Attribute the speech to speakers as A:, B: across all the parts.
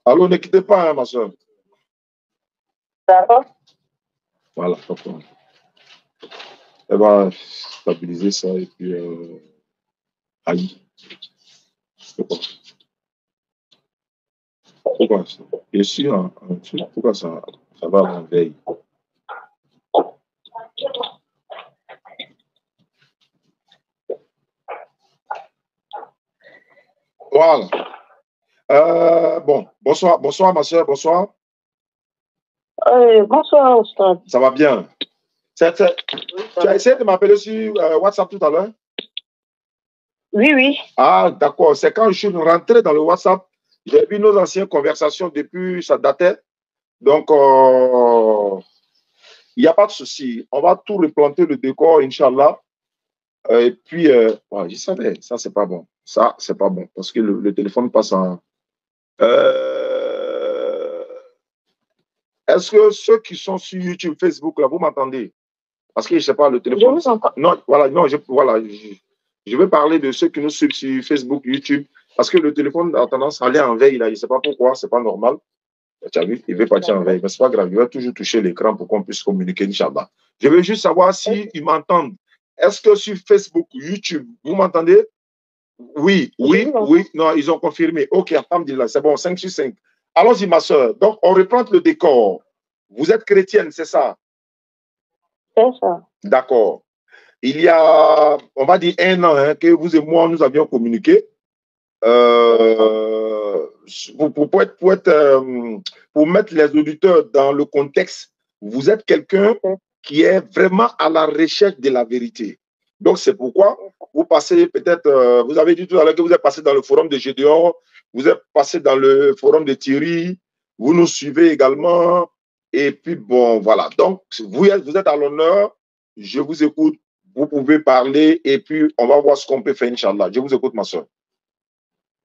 A: Allô, ne quittez pas, hein, ma soeur.
B: D'accord.
A: Voilà, d'accord. Elle va stabiliser ça et puis aïe. C'est quoi? Pourquoi ça? Je suis en truc. Pourquoi ça va en veille? Voilà. Bon, bonsoir, bonsoir, ma soeur, bonsoir.
B: Bonsoir, Oustad.
A: Ça va bien? Tu as essayé de m'appeler sur WhatsApp tout à l'heure?
B: Oui, oui.
A: Ah, d'accord. C'est quand je suis rentré dans le WhatsApp, j'ai vu nos anciennes conversations depuis, ça datait. Donc, il n'y a pas de souci. On va tout replanter le décor, Inch'Allah. Et puis, ouais, je savais, ça, c'est pas bon. Ça, c'est pas bon parce que le téléphone passe en. Est-ce que ceux qui sont sur YouTube, Facebook, là, vous m'entendez? Parce que je ne sais pas, le téléphone.
B: Je vous entends.
A: Non, voilà, non, je veux parler de ceux qui nous suivent sur Facebook, YouTube, parce que le téléphone a tendance à aller en veille, là. Je ne sais pas pourquoi, c'est pas normal. Tu as vu, il veut partir en veille, mais ce n'est pas grave, il va toujours toucher l'écran pour qu'on puisse communiquer, Inch'Allah. Je veux juste savoir si ils m'entendent. Est-ce que sur Facebook, YouTube, vous m'entendez? Oui, oui, oui. Non, ils ont confirmé. Ok, alhamdulillah, c'est bon, 5 sur 5. Allons-y, ma soeur. Donc, on reprend le décor. Vous êtes chrétienne, c'est ça?
B: C'est ça.
A: D'accord. Il y a, on va dire, 1 an hein, que vous et moi, nous avions communiqué. Pour mettre les auditeurs dans le contexte, vous êtes quelqu'un qui est vraiment à la recherche de la vérité. Donc, c'est pourquoi vous passez peut-être, vous avez dit tout à l'heure que vous êtes passé dans le forum de Gédéon, vous êtes passé dans le forum de Thierry, vous nous suivez également. Et puis, bon, voilà. Donc, vous êtes à l'honneur, je vous écoute, vous pouvez parler et puis on va voir ce qu'on peut faire, Inch'Allah. Je vous écoute, ma soeur.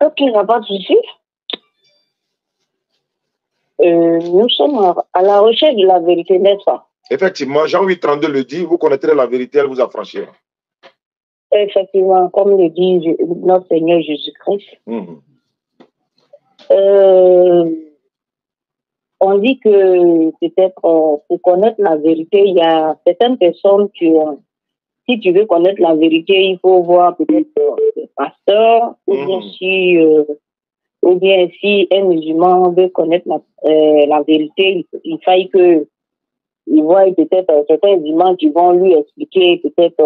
B: Ok, il n'y a pas de souci. Nous sommes à la recherche de la vérité, n'est-ce pas?
A: Effectivement, Jean 8,32 le dit, vous connaîtrez la vérité, elle vous affranchira.
B: Effectivement, comme le dit notre Seigneur Jésus-Christ. On dit que peut-être pour connaître la vérité, il y a certaines personnes qui ont. Si tu veux connaître la vérité, il faut voir peut-être le pasteur, ou bien si un musulman veut connaître la vérité, il faille que il voit peut-être certains musulmans qui vont lui expliquer peut-être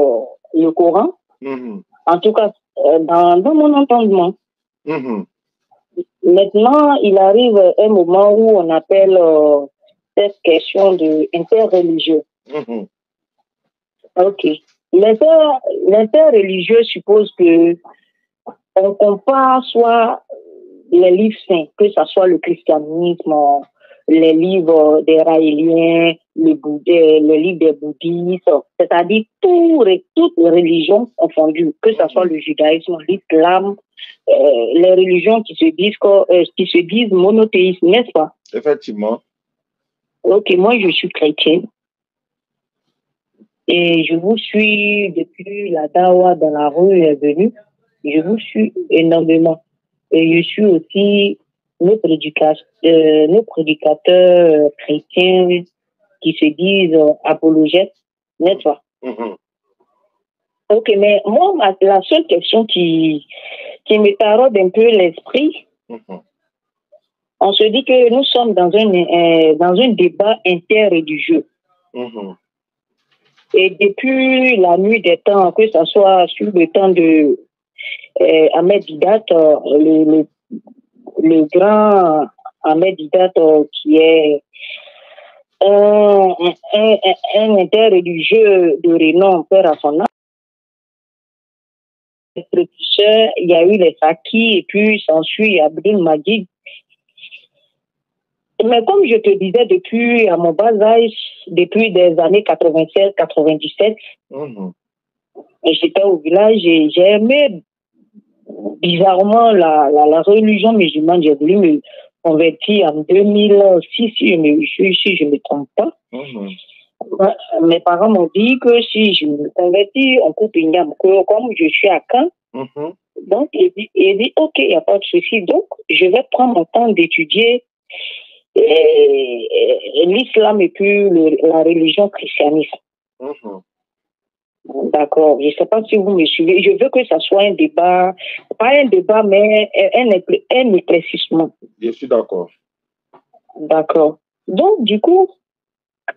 B: le Coran. En tout cas, dans mon entendement. Maintenant, il arrive un moment où on appelle cette question de interreligieux. Ok. L'interreligieux suppose que on compare soit les livres saints, que ce soit le christianisme, les livres des raéliens, le livre des bouddhistes, c'est-à-dire toutes les religions confondues, que ce soit le judaïsme, l'islam, les religions qui se disent monothéistes, n'est-ce pas?
A: Effectivement.
B: Ok, moi je suis chrétienne. Et je vous suis depuis la dawa dans la rue est venue. Je vous suis énormément. Et je suis aussi nos prédicateurs chrétiens qui se disent apologètes, n'est-ce pas? Ok, mais moi, la seule question qui me taraude un peu l'esprit, on se dit que nous sommes dans un débat interreligieux. Et depuis la nuit des temps, que ce soit sur le temps de Ahmed Didat, le grand Ahmed Didat qui est un interreligieux de renom, père à son âme. Il y a eu les Saki et puis s'ensuit Abdul Majid. Mais comme je te disais depuis à mon bas âge, depuis des années 96-97, j'étais au village et j'ai aimé bizarrement la religion musulmane. J'ai voulu me convertir en 2006, si je ne me trompe pas. Mes parents m'ont dit que si je me convertis, on coupe une gamme. Que comme je suis à Caen, donc il dit ok, il n'y a pas de souci. Donc, je vais prendre mon temps d'étudier l'islam et puis la religion christianisme. D'accord. Je ne sais pas si vous me suivez. Je veux que ça soit un débat, pas un débat, mais un éclaircissement.
A: Je suis d'accord.
B: D'accord. Donc, du coup,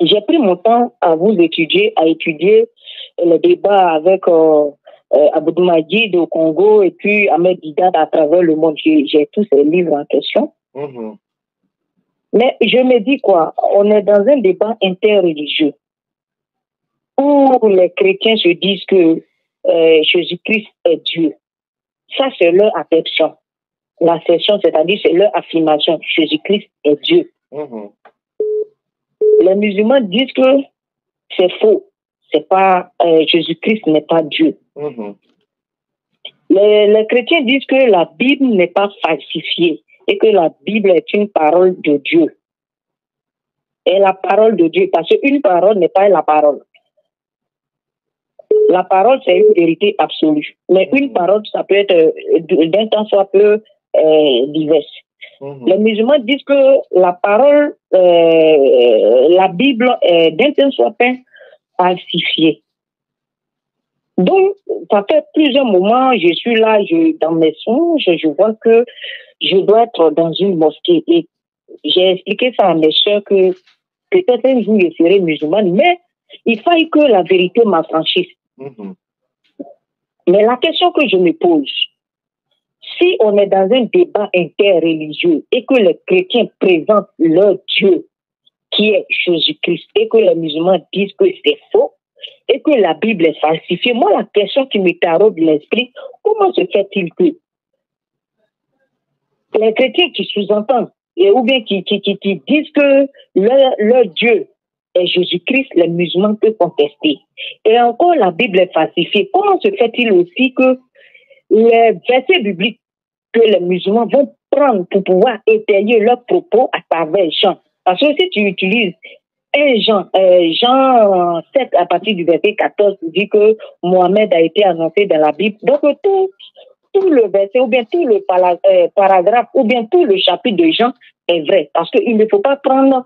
B: j'ai pris mon temps à étudier le débat avec Abdou Majid au Congo et puis Ahmed Didat à travers le monde. J'ai tous ces livres en question. Mais je me dis quoi? On est dans un débat interreligieux où les chrétiens se disent que Jésus-Christ est Dieu. Ça, c'est leur acception. L'acception, c'est-à-dire c'est leur affirmation. Jésus-Christ est Dieu. Les musulmans disent que c'est faux. C'est pas Jésus-Christ n'est pas Dieu. Les chrétiens disent que la Bible n'est pas falsifiée et que la Bible est une parole de Dieu. Et la parole de Dieu, parce qu'une parole n'est pas la parole. La parole, c'est une vérité absolue. Mais une parole, ça peut être d'un temps soit peu diverse. Les musulmans disent que la parole, la Bible est d'un temps soit peu falsifiée. Donc, ça fait plusieurs moments, je suis là, dans mes songes, je vois que je dois être dans une mosquée. Et j'ai expliqué ça à mes soeurs que peut-être un jour je serai musulmane, mais il faille que la vérité m'affranchisse. Mais la question que je me pose, si on est dans un débat interreligieux et que les chrétiens présentent leur Dieu, qui est Jésus-Christ, et que les musulmans disent que c'est faux, et que la Bible est falsifiée, moi, la question qui me taraude l'esprit, comment se fait-il que les chrétiens qui sous-entendent, ou bien qui disent que leur Dieu est Jésus-Christ, les musulmans peuvent contester. Et encore, la Bible est falsifiée. Comment se fait-il aussi que les versets bibliques que les musulmans vont prendre pour pouvoir étayer leurs propos à travers Jean? Parce que si tu utilises Jean 7, à partir du verset 14, dit que Mohamed a été annoncé dans la Bible. Donc, tout le verset, ou bien tout le paragraphe, ou bien tout le chapitre de Jean est vrai. Parce qu'il ne faut pas prendre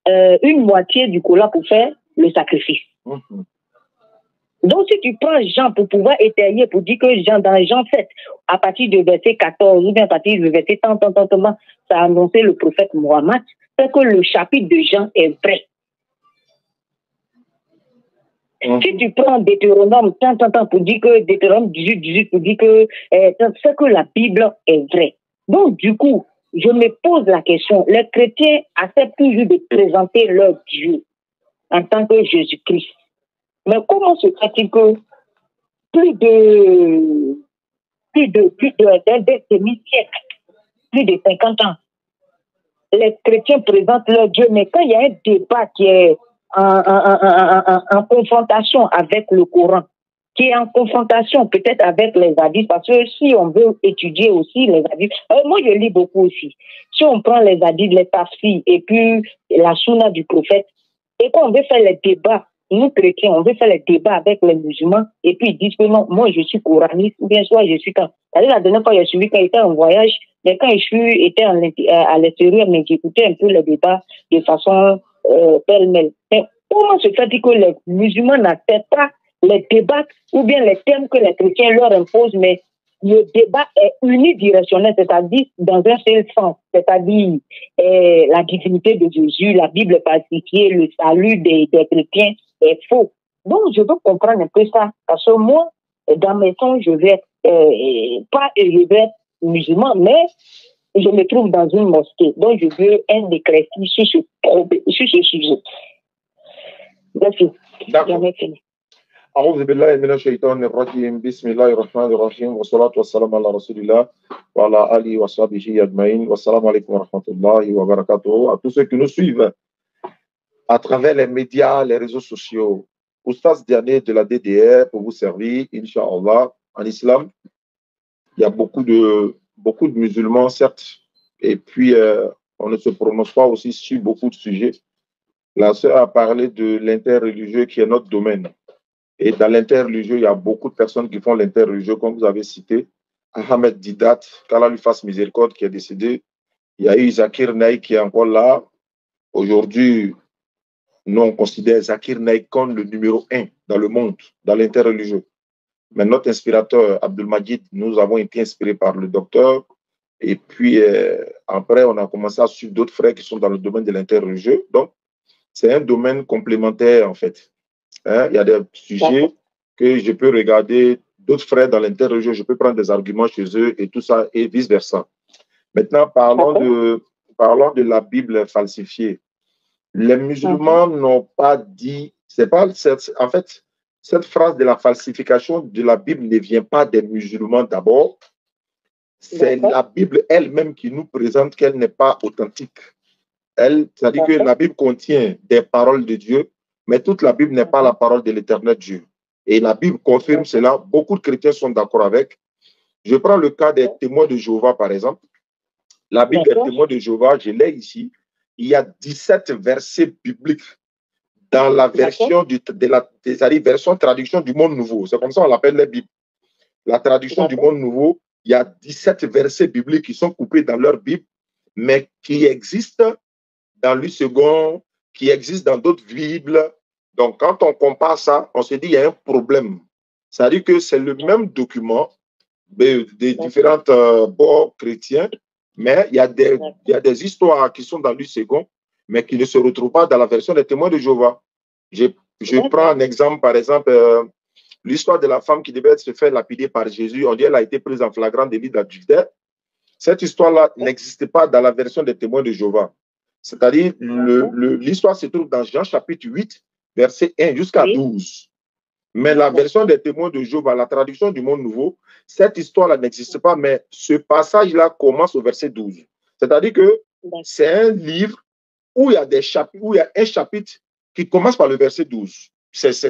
B: une moitié du cola pour faire le sacrifice. Donc, si tu prends Jean pour pouvoir étayer, pour dire que dans Jean 7, à partir du verset 14, ou bien à partir du verset tant, ça a annoncé le prophète Mohammed, c'est que le chapitre de Jean est vrai. Si tu prends Deutéronome tant, pour dire que Deutéronome 18, pour dire que c'est que la Bible est vraie. Donc, du coup, je me pose la question, les chrétiens acceptent toujours de présenter leur Dieu en tant que Jésus-Christ. Mais comment se fait-il que plus de demi-siècle, plus de 50 ans, les chrétiens présentent leur Dieu, mais quand il y a un débat qui est en confrontation avec le Coran, qui est en confrontation peut-être avec les hadiths, parce que si on veut étudier aussi les hadiths, moi je lis beaucoup aussi. Si on prend les hadiths, les tafsirs et puis la sunna du prophète, et qu'on veut faire les débats, nous chrétiens, on veut faire les débats avec les musulmans, et puis ils disent que non, moi je suis coraniste, ou bien soit je suis quand. La dernière fois, j'ai suivi quand j'étais en voyage, mais quand j'étais à l'extérieur, mais j'écoutais un peu les débats de façon pêle-mêle. Mais comment se fait-il que les musulmans n'acceptent pas les débats ou bien les thèmes que les chrétiens leur imposent, mais le débat est unidirectionnel, c'est-à-dire dans un seul sens, c'est-à-dire la divinité de Jésus, la Bible falsifiée, le salut des chrétiens est faux. Donc, je veux comprendre un peu ça, parce que moi, dans mes sons, je vais être musulman, mais je me trouve dans une mosquée. Donc, je veux un éclaircissement sur ce sujet. Merci.
A: D'accord. أعوذ بالله من الشيطان الرجيم بسم الله الرحمن الرحيم والصلاة والسلام على رسول الله وعلى آله وصحبه أجمعين والسلام عليكم ورحمة الله وبركاته. À tous ceux qui nous suivent à travers les médias, les réseaux sociaux, Oustaz Diané de la DDR pour vous servir, Inch'Allah. En islam, il y a beaucoup de musulmans, certes, et puis on ne se prononce pas aussi sur beaucoup de sujets. La sœur a parlé de l'interreligieux qui est notre domaine. Et dans l'interreligieux, il y a beaucoup de personnes qui font l'interreligieux, comme vous avez cité. Ahmed Didat, qu'Allah lui fasse miséricorde, qui est décédé. Il y a eu Zakir Naïk qui est encore là. Aujourd'hui, nous, on considère Zakir Naïk comme le numéro 1 dans le monde, dans l'interreligieux. Mais notre inspirateur, Abdelmajid, nous avons été inspirés par le docteur. Et puis, après, on a commencé à suivre d'autres frères qui sont dans le domaine de l'interreligieux. Donc, c'est un domaine complémentaire, en fait. Hein? Il y a des sujets que je peux regarder d'autres frères dans l'interreligieux, je peux prendre des arguments chez eux et tout ça, et vice-versa. Maintenant, parlons de la Bible falsifiée. Les musulmans n'ont pas dit, c'est pas, en fait, cette phrase de la falsification de la Bible ne vient pas des musulmans d'abord. C'est la Bible elle-même qui nous présente qu'elle n'est pas authentique. C'est-à-dire que la Bible contient des paroles de Dieu, mais toute la Bible n'est pas la parole de l'éternel Dieu. Et la Bible confirme cela. Beaucoup de chrétiens sont d'accord avec. Je prends le cas des témoins de Jéhovah, par exemple. La Bible des témoins de Jéhovah, je l'ai ici. Il y a 17 versets bibliques dans la version, version traduction du monde nouveau. C'est comme ça qu'on l'appelle la Bible. La traduction du monde nouveau, il y a 17 versets bibliques qui sont coupés dans leur Bible, mais qui existent dans le second, qui existent dans d'autres Bibles. Donc, quand on compare ça, on se dit qu'il y a un problème. C'est-à-dire que c'est le même document des différents bords chrétiens, mais il y a des histoires qui sont dans le second, mais qui ne se retrouvent pas dans la version des témoins de Jéhovah. Je prends un exemple, par exemple, l'histoire de la femme qui devait se faire lapider par Jésus. On dit qu'elle a été prise en flagrant délit d'adultère. Cette histoire-là n'existe pas dans la version des témoins de Jéhovah. C'est-à-dire, l'histoire se trouve dans Jean chapitre 8, verset 1 jusqu'à 12. Mais la version des témoins de Jéhovah, la traduction du monde nouveau, cette histoire-là n'existe pas, mais ce passage-là commence au verset 12. C'est-à-dire que c'est un livre où il y a des chapitres, où il y a un chapitre qui commence par le verset 12. C'est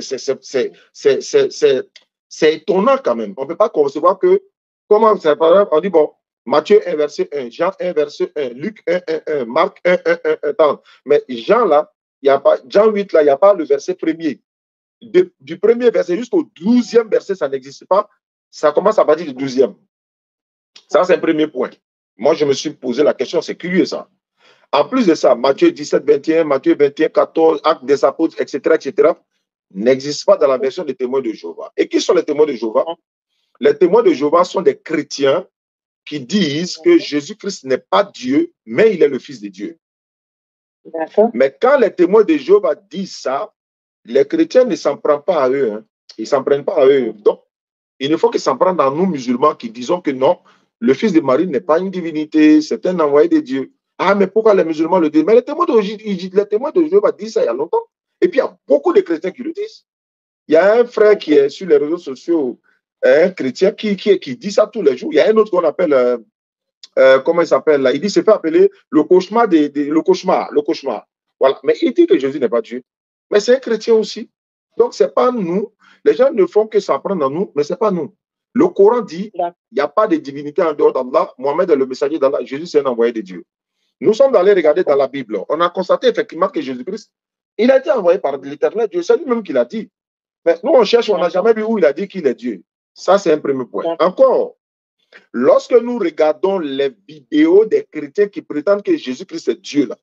A: étonnant quand même. On ne peut pas concevoir que, comment c'est, par exemple, on dit, bon, Matthieu 1, verset 1, Jean 1, verset 1, Luc 1, 1, 1, Marc 1, 1, 1, 1. Attends. Mais Jean, là, il y a pas, Jean 8, là, il n'y a pas le verset premier. Du premier verset jusqu'au 12e verset, ça n'existe pas. Ça commence à partir du 12e. Ça, c'est un premier point. Moi, je me suis posé la question, c'est curieux ça. En plus de ça, Matthieu 17, 21, Matthieu 21, 14, Actes des Apôtres, etc., n'existent pas dans la version des témoins de Jéhovah. Et qui sont les témoins de Jéhovah? Les témoins de Jéhovah sont des chrétiens qui disent que Jésus-Christ n'est pas Dieu, mais il est le Fils de Dieu. Mais quand les témoins de Jéhovah disent ça, les chrétiens ne s'en prennent pas à eux. Hein. Ils ne s'en prennent pas à eux. Donc, il ne faut qu'ils s'en prennent à nous, musulmans, qui disons que non, le Fils de Marie n'est pas une divinité, c'est un envoyé de Dieu. Ah, mais pourquoi les musulmans le disent? Mais les témoins de Jéhovah disent ça il y a longtemps. Et puis, il y a beaucoup de chrétiens qui le disent. Il y a un frère qui est sur les réseaux sociaux, un chrétien qui dit ça tous les jours. Il y a un autre qu'on appelle, comment il s'appelle là? Il dit, c'est fait appeler le cauchemar, le cauchemar. Voilà. Mais il dit que Jésus n'est pas Dieu. Mais c'est un chrétien aussi. Donc, ce n'est pas nous. Les gens ne font que s'en prendre à nous, mais ce n'est pas nous. Le Coran dit, il n'y a pas de divinité en dehors d'Allah. Mohammed est le messager d'Allah. Jésus, c'est un envoyé de Dieu. Nous sommes allés regarder dans la Bible. On a constaté effectivement que Jésus-Christ, il a été envoyé par l'Éternel Dieu. C'est lui-même qui l'a dit. Mais nous, on cherche, on n'a jamais vu où il a dit qu'il est Dieu. Ça, c'est un premier point. Encore, lorsque nous regardons les vidéos des chrétiens qui prétendent que Jésus-Christ est Dieu, là,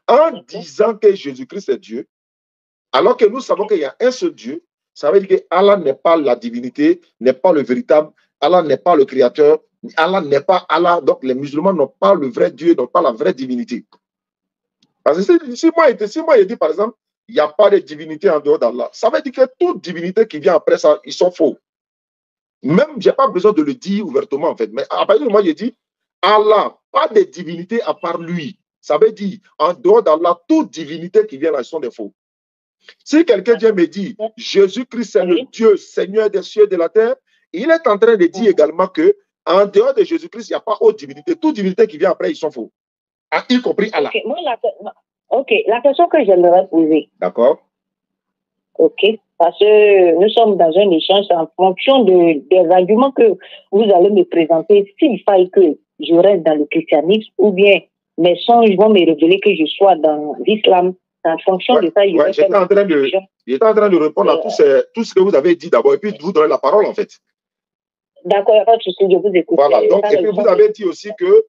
A: en disant que Jésus-Christ est Dieu, alors que nous savons qu'il y a un seul Dieu, ça veut dire que Allah n'est pas la divinité, n'est pas le véritable, Allah n'est pas le créateur, Allah n'est pas Allah. Donc les musulmans n'ont pas le vrai Dieu, n'ont pas la vraie divinité. Parce que si moi je dis par exemple, il n'y a pas de divinité en dehors d'Allah, ça veut dire que toute divinité qui vient après ça, ils sont faux. Même, je n'ai pas besoin de le dire ouvertement en fait, mais à partir du moment où je dis Allah, pas de divinité à part lui, ça veut dire en dehors d'Allah, toute divinité qui vient là, ils sont des faux. Si quelqu'un vient me dire Jésus-Christ est le Dieu, Seigneur des cieux et de la terre, il est en train de dire également que en dehors de Jésus-Christ, il n'y a pas autre divinité. Toute divinité qui vient après, ils sont faux. Y compris Allah.
B: La question que j'aimerais poser.
A: D'accord.
B: Ok, parce que nous sommes dans un échange en fonction des arguments que vous allez me présenter. S'il faille que je reste dans le christianisme ou bien mes songes vont me révéler que je sois dans l'islam, En fonction de ça,
A: j'étais en train de répondre à tout ce que vous avez dit d'abord et puis de vous donner la parole en fait.
B: D'accord, il n'y a pas de souci, je vous écoute.
A: Voilà, donc, et puis vous avez dit aussi que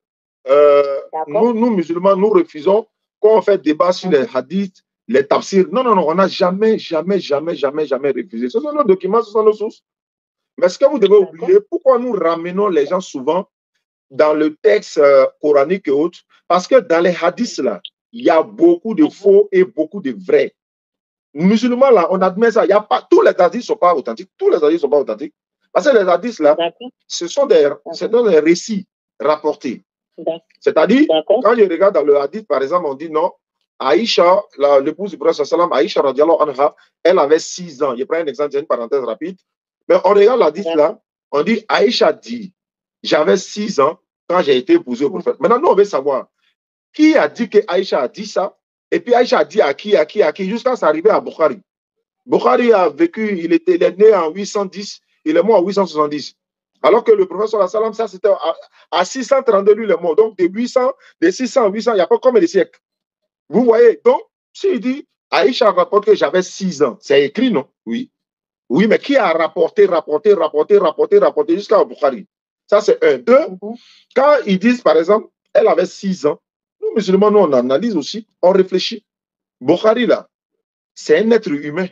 A: nous, musulmans, nous refusons quand on fait débat sur les hadiths, les tafsirs. Non, on n'a jamais refusé. Ce sont nos documents, ce sont nos sources. Mais ce que vous devez oublier, pourquoi nous ramenons les gens souvent dans le texte coranique et autres? Parce que dans les hadiths, là, il y a beaucoup de faux et beaucoup de vrais. Musulmans, là, on admet ça. Il y a pas, tous les hadiths ne sont pas authentiques. Tous les hadiths ne sont pas authentiques. Parce que les hadiths, là, ce sont des récits rapportés. C'est-à-dire, quand je regarde dans le hadith, par exemple, on dit non, Aïcha, l'épouse du prophète sallam, Aïcha radiallahu anha, elle avait 6 ans. Je prends un exemple, c'est une parenthèse rapide. Mais on regarde l'hadith là, on dit Aïcha dit, j'avais 6 ans quand j'ai été épousée au prophète. Maintenant, nous, on veut savoir qui a dit que Aïcha a dit ça, et puis Aïcha a dit à qui, jusqu'à s'arriver à Bukhari. Bukhari a vécu, il est né en 810, il est mort en 870. Alors que le prophète sallam, ça c'était à 632, lui, il est mort. Donc, de 600 à 800, il n'y a pas combien de siècles. Vous voyez, donc, s'il dit, Aïcha rapporte que j'avais 6 ans, c'est écrit, non? Oui. Oui, mais qui a rapporté jusqu'à Bukhari? Ça, c'est un. Deux, quand ils disent, par exemple, elle avait 6 ans, nous, musulmans, nous, on analyse aussi, on réfléchit. Bukhari, là, c'est un être humain.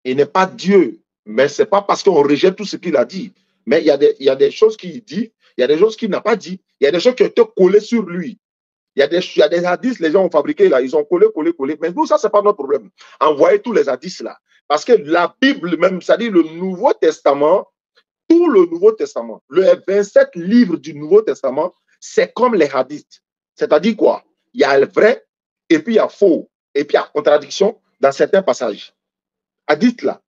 A: Il n'est pas Dieu. Mais ce n'est pas parce qu'on rejette tout ce qu'il a dit. Mais il y a des choses qu'il dit, il y a des choses qu'il n'a pas dit, il y a des choses qui ont été collées sur lui. Il y a des hadiths, les gens ont fabriqué là, ils ont collé. Mais nous, ça, ce n'est pas notre problème. Envoyez tous les hadiths là. Parce que la Bible même, c'est-à-dire le Nouveau Testament, tout le Nouveau Testament, les 27 livres du Nouveau Testament, c'est comme les hadiths. C'est-à-dire quoi? Il y a le vrai, et puis il y a faux, et puis il y a contradiction dans certains passages. Hadiths là.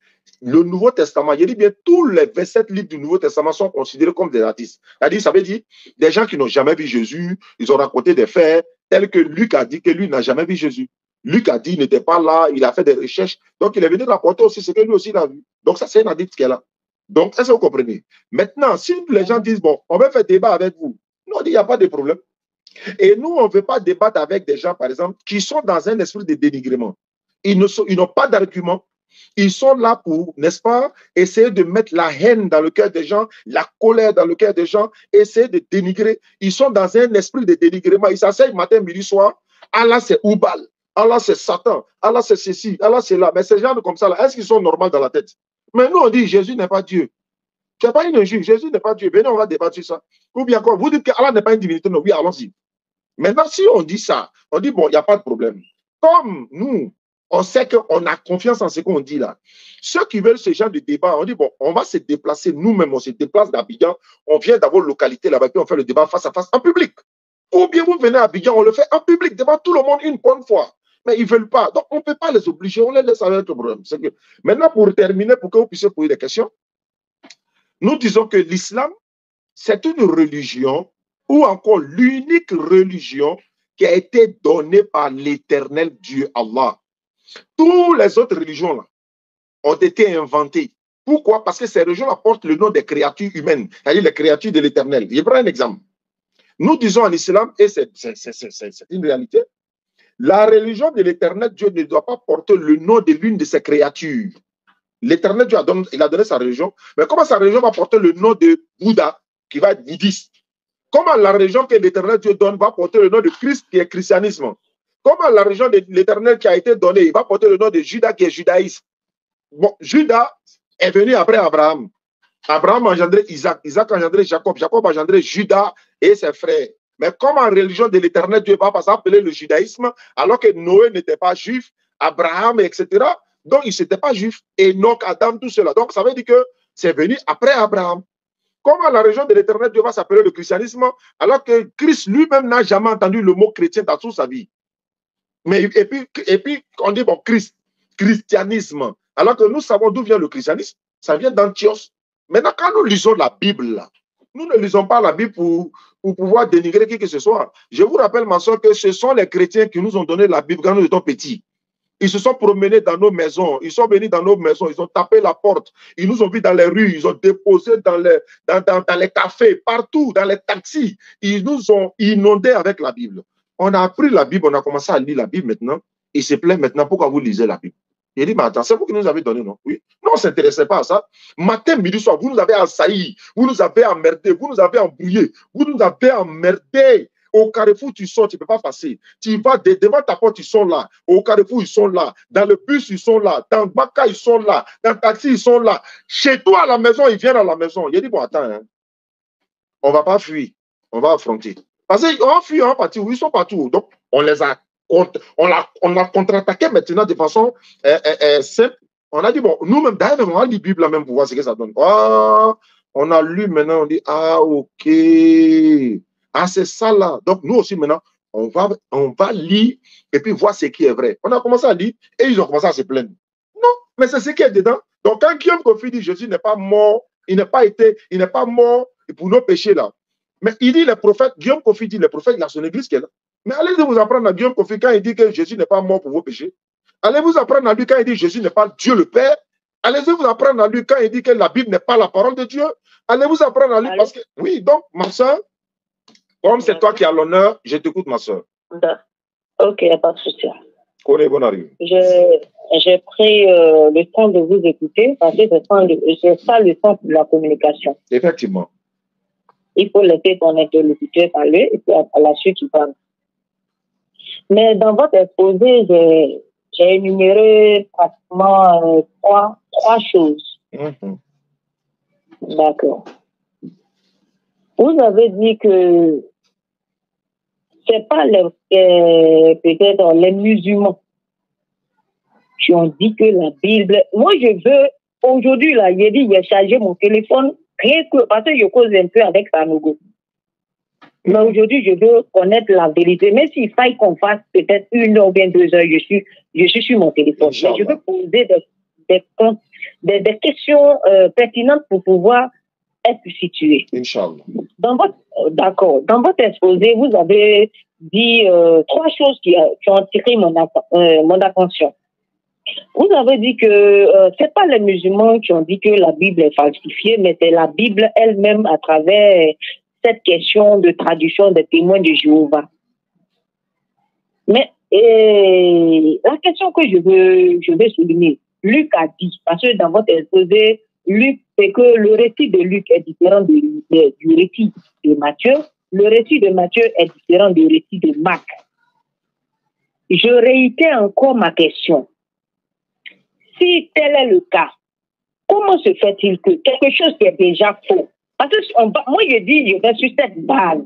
A: Le Nouveau Testament, je dis bien, tous les 27 livres du Nouveau Testament sont considérés comme des hadiths. C'est-à-dire, ça veut dire, des gens qui n'ont jamais vu Jésus, ils ont raconté des faits, tels que Luc a dit que lui n'a jamais vu Jésus. Luc a dit, il n'était pas là, il a fait des recherches, donc il est venu rapporter aussi ce que lui aussi il a vu. Donc ça, c'est un hadith qui est là. Donc, est-ce que vous comprenez? Maintenant, si les gens disent, bon, on va faire débat avec vous, nous, on dit, il n'y a pas de problème. Et nous, on ne veut pas débattre avec des gens, par exemple, qui sont dans un esprit de dénigrement. Ils n'ont pas d'argument. Ils sont là pour, n'est-ce pas, essayer de mettre la haine dans le cœur des gens, la colère dans le cœur des gens, essayer de dénigrer. Ils sont dans un esprit de dénigrement. Ils s'asseyent matin, midi, soir. Allah, c'est Oubal. Allah, c'est Satan. Allah, c'est ceci. Allah, c'est là. Mais ces gens comme ça, là, est-ce qu'ils sont normaux dans la tête? Mais nous, on dit, Jésus n'est pas Dieu. Ce n'est pas une injure. Jésus n'est pas Dieu. Venez, on va débattre sur ça. Ou bien quoi? Vous dites qu'Allah n'est pas une divinité. Non, oui, allons-y. Maintenant, si on dit ça, on dit, bon, il n'y a pas de problème. Comme nous, on sait qu'on a confiance en ce qu'on dit là. Ceux qui veulent ce genre de débat, on dit, bon, on va se déplacer nous-mêmes, on se déplace d'Abidjan, on vient d'avoir localité là-bas, puis on fait le débat face à face en public. Ou bien vous venez à Abidjan, on le fait en public, devant tout le monde une bonne fois. Mais ils ne veulent pas. Donc, on ne peut pas les obliger, on les laisse avec le problème. Que... Maintenant, pour terminer, pour que vous puissiez poser des questions, nous disons que l'islam, c'est une religion, ou encore l'unique religion qui a été donnée par l'éternel Dieu Allah. Toutes les autres religions là, ont été inventées. Pourquoi? Parce que ces religions portent le nom des créatures humaines, c'est-à-dire les créatures de l'éternel. Je prends un exemple. Nous disons en islam, et c'est une réalité, la religion de l'éternel Dieu ne doit pas porter le nom de l'une de ses créatures. L'éternel Dieu il a donné sa religion, mais comment sa religion va porter le nom de Bouddha, qui va être bouddhiste? Comment la religion que l'éternel Dieu donne va porter le nom de Christ, qui est christianisme? Comment la religion de l'éternel qui a été donnée, il va porter le nom de Judas, qui est judaïsme? Bon, Judas est venu après Abraham. Abraham a engendré Isaac, Isaac a engendré Jacob, Jacob a engendré Judas et ses frères. Mais comment la religion de l'éternel Dieu va s'appeler le judaïsme, alors que Noé n'était pas juif, Abraham, etc. Donc, il n'était pas juif. Enoch, Adam, tout cela. Donc, ça veut dire que c'est venu après Abraham. Comment la religion de l'éternel Dieu va s'appeler le christianisme, alors que Christ lui-même n'a jamais entendu le mot chrétien dans toute sa vie? Mais, et puis, on dit, bon, christianisme. Alors que nous savons d'où vient le christianisme. Ça vient d'Antioche. Maintenant, quand nous lisons la Bible, là, nous ne lisons pas la Bible pour pouvoir dénigrer qui que ce soit. Je vous rappelle, ma soeur, que ce sont les chrétiens qui nous ont donné la Bible quand nous étions petits. Ils se sont promenés dans nos maisons, ils sont venus dans nos maisons, ils ont tapé la porte, ils nous ont vus dans les rues, ils ont déposé dans les cafés, partout, dans les taxis. Ils nous ont inondés avec la Bible. On a appris la Bible, on a commencé à lire la Bible maintenant. il se plaint maintenant, pourquoi vous lisez la Bible? Il dit, mais attends, c'est vous qui nous avez donné, non? Oui. Non, on ne s'intéressait pas à ça. Matin, midi, soir, vous nous avez assaillis, vous nous avez emmerdés, vous nous avez embrouillés, vous nous avez emmerdés. Au carrefour, tu sors, tu ne peux pas passer. Tu vas devant ta porte, ils sont là. Au carrefour, ils sont là. Dans le bus, ils sont là. Dans le Baka, ils sont là. Dans le taxi, ils sont là. Chez toi, à la maison, ils viennent à la maison. Il dit, bon, attends, hein, on ne va pas fuir. On va affronter. Parce qu'on fuit, on va partir. Ils sont partout. Donc, on les a contre-attaqué maintenant de façon simple. On a dit, bon, nous-mêmes, d'ailleurs, on a lu la Bible là même pour voir ce que ça donne. Oh, on a lu maintenant, on dit, ah, ok. Ah, c'est ça là. Donc, nous aussi, maintenant, on va lire et puis voir ce qui est vrai. On a commencé à lire et ils ont commencé à se plaindre. Non, mais c'est ce qui est dedans. Donc, quand Guillaume Kofi dit Jésus n'est pas mort, il n'est pas mort pour nos péchés là. Mais il dit les prophètes, Guillaume Kofi dit les prophètes, il a son église qui est là. Mais allez vous apprendre à Guillaume Kofi quand il dit que Jésus n'est pas mort pour vos péchés. Allez vous apprendre à lui quand il dit Jésus n'est pas Dieu le Père. Allez-vous vous apprendre à lui quand il dit que la Bible n'est pas la parole de Dieu. Allez vous apprendre à lui parce que, oui, donc, ma soeur, comme c'est toi qui as l'honneur, je t'écoute, ma soeur.
B: Ok, il n'y a pas de souci.
A: Bon arrive.
B: J'ai pris le temps de vous écouter parce que c'est ça le sens de la communication.
A: Effectivement.
B: Il faut laisser ton interlocuteur parler et puis à la suite, tu parles. Mais dans votre exposé, j'ai énuméré pratiquement trois choses. D'accord. Vous avez dit que c'est pas peut-être les musulmans qui ont dit que la Bible. Moi, je veux aujourd'hui là, j'ai chargé mon téléphone rien que parce que je cause un peu avec Sanogo. Mais aujourd'hui, je veux connaître la vérité. Même s'il faille qu'on fasse peut-être 1 heure ou bien 2 heures, je suis sur mon téléphone. Mais je veux poser des questions pertinentes pour pouvoir être situé.
A: Inch'Allah.
B: D'accord. Dans votre exposé, vous avez dit 3 choses qui ont attiré mon attention. Vous avez dit que c'est pas les musulmans qui ont dit que la Bible est falsifiée, mais c'est la Bible elle-même à travers cette question de traduction des témoins de Jéhovah. Mais la question que je veux souligner, Luc a dit, parce que dans votre exposé, Luc, c'est que le récit de Luc est différent du récit de Matthieu. Le récit de Matthieu est différent du récit de Marc. Je réitère encore ma question. Si tel est le cas, comment se fait-il que quelque chose qui est déjà faux, parce que moi je dis, je vais sur cette base.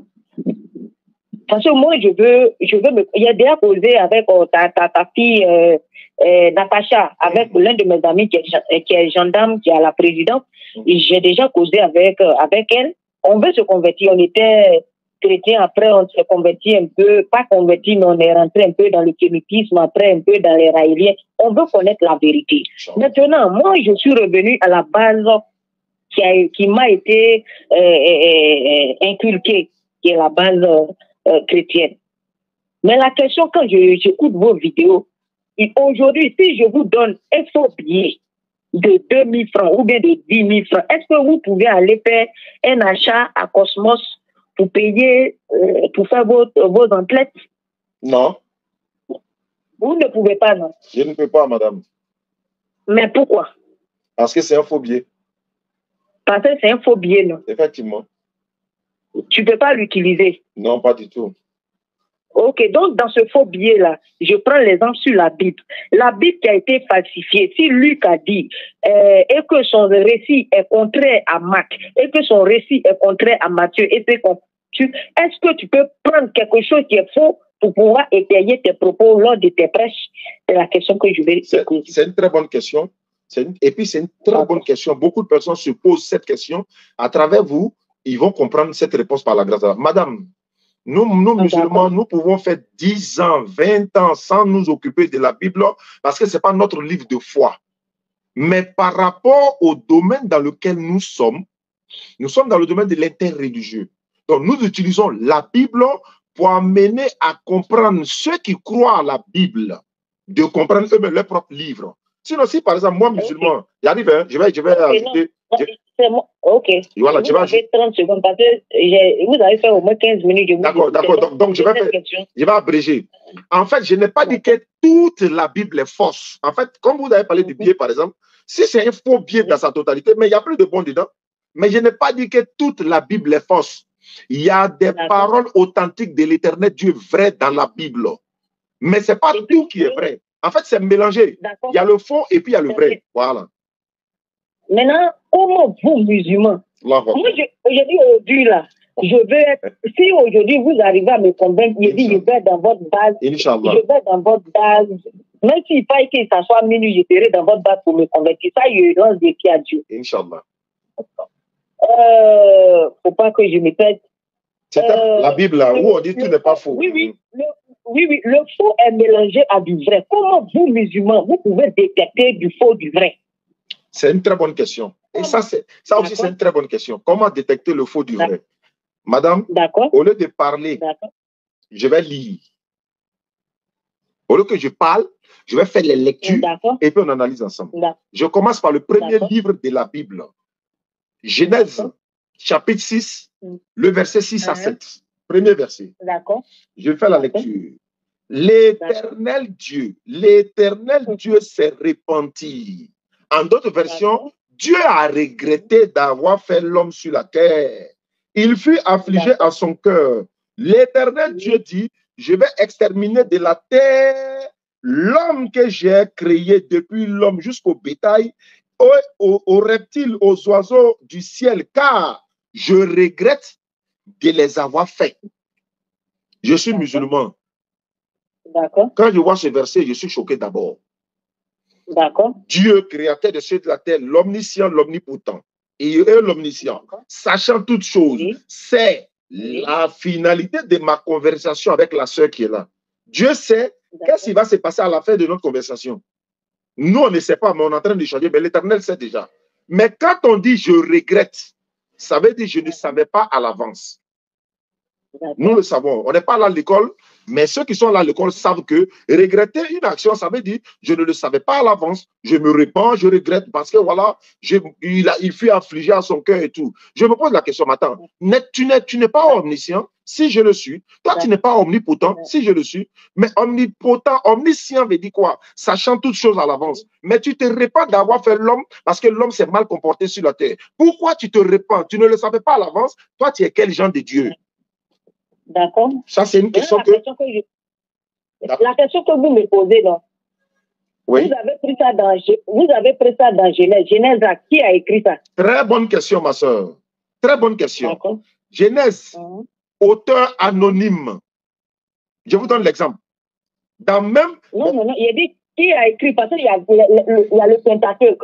B: Parce que moi je veux il y a déjà posé avec ta fille Natacha, avec l'un de mes amis qui est gendarme, qui est à la présidence. J'ai déjà causé avec elle. On veut se convertir. On était chrétien, après on s'est converti un peu, pas converti, mais on est rentré un peu dans le kémitisme, après un peu dans les raéliens. On veut connaître la vérité. Maintenant, moi, je suis revenu à la base qui m'a été inculquée, qui est la base chrétienne. Mais la question, quand j'écoute vos vidéos, aujourd'hui, si je vous donne un faux billet de 2 000 francs ou bien de 10 000 francs, est-ce que vous pouvez aller faire un achat à Cosmos pour payer, pour faire vos emplettes?
A: Non.
B: Vous ne pouvez pas, non?
A: Je ne peux pas, madame.
B: Mais pourquoi?
A: Parce que c'est un faux billet.
B: Parce que c'est un faux billet, non?
A: Effectivement.
B: Tu ne peux pas l'utiliser?
A: Non, pas du tout.
B: Ok, donc dans ce faux billet-là, je prends l'exemple sur la Bible. La Bible qui a été falsifiée, si Luc a dit et que son récit est contraire à Marc, et que son récit est contraire à Matthieu, est-ce que tu peux prendre quelque chose qui est faux pour pouvoir étayer tes propos lors de tes prêches? C'est la question que je vais poser.
A: C'est une très bonne question. Et puis c'est une très bonne question. Beaucoup de personnes se posent cette question. À travers vous, ils vont comprendre cette réponse par la grâce de Allah. Madame, nous musulmans, nous pouvons faire 10 ans, 20 ans sans nous occuper de la Bible parce que ce n'est pas notre livre de foi. Mais par rapport au domaine dans lequel nous sommes dans le domaine de l'interreligieux. Donc, nous utilisons la Bible pour amener à comprendre ceux qui croient à la Bible, de comprendre eux-mêmes leur propre livre. Sinon, si par exemple, moi, musulman, j'arrive, je vais ajouter
B: C'est moi. Ok.
A: Voilà,
B: vous avez 30 secondes parce que vous avez fait au moins 15 minutes.
A: D'accord. Donc, je vais abréger. En fait, je n'ai pas dit que toute la Bible est fausse. En fait, comme vous avez parlé du biais, par exemple, si c'est un faux biais dans sa totalité, mais il y a plus de bon dedans, mais je n'ai pas dit que toute la Bible est fausse. Il y a des paroles authentiques de l'Éternel Dieu vraies dans la Bible. Mais ce n'est pas tout qui est vrai. En fait, c'est mélangé. Il y a le faux et puis il y a le vrai. Voilà.
B: Maintenant, comment vous, musulmans, moi, aujourd'hui, là, je veux être, si aujourd'hui vous arrivez à me convaincre, je dis, je vais dans votre base,
A: Inch'Allah.
B: Je vais dans votre base, même s'il faille que ça soit minuit, je serai dans votre base pour me convaincre. Ça, je lance des pieds à Dieu.
A: Inch'Allah.
B: Faut pas que je me pète.
A: C'est la Bible, là, où on dit tout n'est pas faux.
B: Oui, le faux est mélangé à du vrai. Comment vous, musulmans, vous pouvez détecter du faux du vrai?
A: C'est une très bonne question. Et ça aussi, c'est une très bonne question. Comment détecter le faux du vrai? Madame, au lieu de parler, je vais lire. Au lieu que je parle, je vais faire les lectures et puis on analyse ensemble. Je commence par le premier livre de la Bible. Genèse, chapitre 6, le verset 6 à 7. Premier verset. Je fais la lecture. L'éternel Dieu s'est repenti. En d'autres versions, Dieu a regretté d'avoir fait l'homme sur la terre. Il fut affligé à son cœur. L'éternel Dieu dit, je vais exterminer de la terre l'homme que j'ai créé, depuis l'homme jusqu'au bétail, aux reptiles, aux oiseaux du ciel, car je regrette de les avoir faits. Je suis musulman. Quand je vois ce verset, je suis choqué d'abord. Dieu, créateur de ceux de la terre, l'omniscient, l'omnipotent, et l'omniscient, sachant toutes choses, c'est la finalité de ma conversation avec la sœur qui est là. Dieu sait qu'est-ce qui va se passer à la fin de notre conversation. Nous, on ne sait pas, mais on est en train d'échanger, mais l'Éternel sait déjà. Mais quand on dit « je regrette », ça veut dire « je ne savais pas à l'avance ». Nous le savons. On n'est pas là à l'école, mais ceux qui sont là à l'école savent que regretter une action, ça veut dire je ne le savais pas à l'avance, je me répands, je regrette parce que voilà, il fut affligé à son cœur et tout. Je me pose la question, attends, tu n'es pas omniscient, si je le suis. Toi, tu n'es pas omnipotent, si je le suis. Mais omnipotent, omniscient veut dire quoi? Sachant toutes choses à l'avance. Mais tu te répands d'avoir fait l'homme parce que l'homme s'est mal comporté sur la terre. Pourquoi tu te répands? Tu ne le savais pas à l'avance. Toi, tu es quel genre de Dieu?
B: D'accord.
A: Ça, c'est une question
B: la question que vous me posez, non?
A: Oui.
B: Vous avez pris ça dans Genèse. Genèse, qui a écrit ça?
A: Très bonne question, ma soeur. Très bonne question. Genèse, auteur anonyme. Je vous donne l'exemple. Dans même...
B: Non, il a dit qui a écrit, parce qu'il y a le Pentateuque.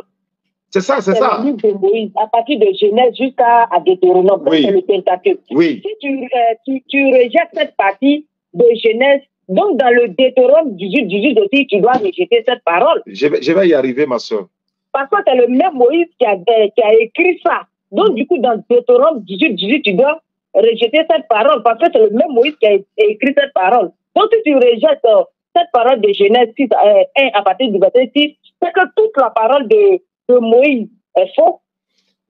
A: C'est ça, c'est ça.
B: Le livre de Moïse, à partir de Genèse jusqu'à Deutéronome, c'est le Pentateuque.
A: Oui.
B: Si tu rejettes cette partie de Genèse, donc dans le Deutéronome 18 aussi, tu dois rejeter cette parole.
A: Je vais y arriver, ma soeur.
B: Parce que c'est le même Moïse qui a écrit ça. Donc, du coup, dans Deutéronome 18, tu dois rejeter cette parole, parce que c'est le même Moïse qui a écrit cette parole. Donc, si tu rejettes cette parole de Genèse 6, 1 à partir du verset 6, c'est que toute la parole de Moïse est faux,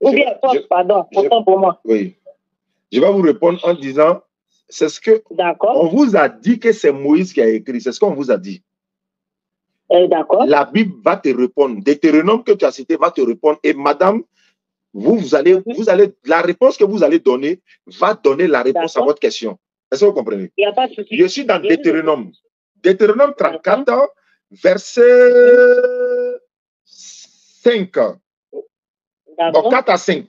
B: ou bien fausse, pardon, autant pour moi.
A: Oui. Je vais vous répondre en disant, c'est ce que on vous a dit que c'est Moïse qui a écrit, c'est ce qu'on vous a dit.
B: D'accord.
A: La Bible va te répondre, Deutéronome que tu as cité va te répondre, et madame, vous allez, la réponse que vous allez donner va donner la réponse à votre question. Est-ce que vous comprenez?
B: Il n'y a pas de souci.
A: Je suis dans Deutéronome. Deutéronome 34, verset 5. Donc 4 à 5.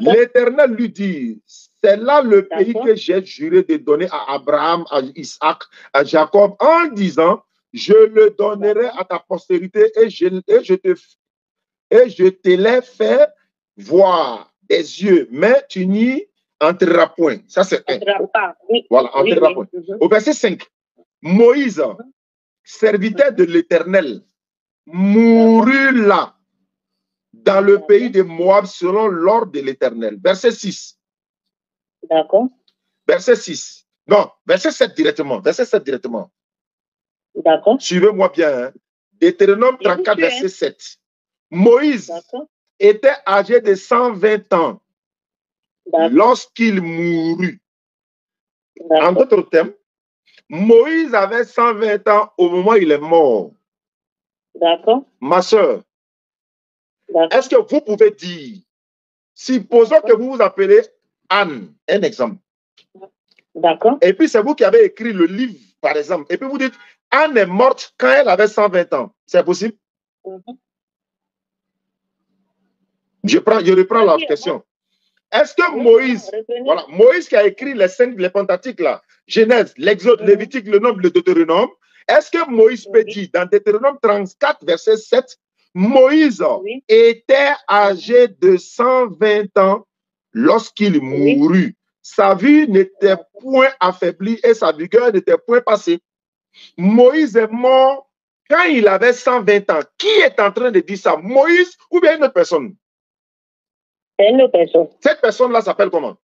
A: L'Éternel lui dit, c'est là le pays que j'ai juré de donner à Abraham, à Isaac, à Jacob, en disant, je le donnerai à ta postérité et je te l'ai fait voir des yeux, mais tu n'y entreras point. Ça, c'est un. Voilà, entreras point. Au verset 5, Moïse, serviteur de l'Éternel, mourut là, dans le pays de Moab, selon l'ordre de l'Éternel. Verset 6.
B: D'accord.
A: Verset 6. Non, verset 7 directement. Verset 7 directement.
B: D'accord.
A: Suivez-moi bien. Hein. Deutéronome 34, verset 7. Moïse était âgé de 120 ans lorsqu'il mourut. En d'autres termes, Moïse avait 120 ans au moment où il est mort.
B: D'accord.
A: Ma soeur, est-ce que vous pouvez dire, supposons que vous vous appelez Anne, un exemple.
B: D'accord.
A: Et puis c'est vous qui avez écrit le livre, par exemple. Et puis vous dites, Anne est morte quand elle avait 120 ans. C'est possible? Je reprends la question. Est-ce que Moïse, voilà, Moïse qui a écrit les Pentateuques là, Genèse, l'Exode, Lévitique, le Nombre, le Deutéronome, est-ce que Moïse peut dire dans Deutéronome 34, verset 7, Moïse était âgé de 120 ans lorsqu'il mourut. Sa vie n'était point affaiblie et sa vigueur n'était point passée. Moïse est mort quand il avait 120 ans. Qui est en train de dire ça? Moïse ou bien une autre personne?
B: Une autre personne.
A: Cette personne-là s'appelle comment?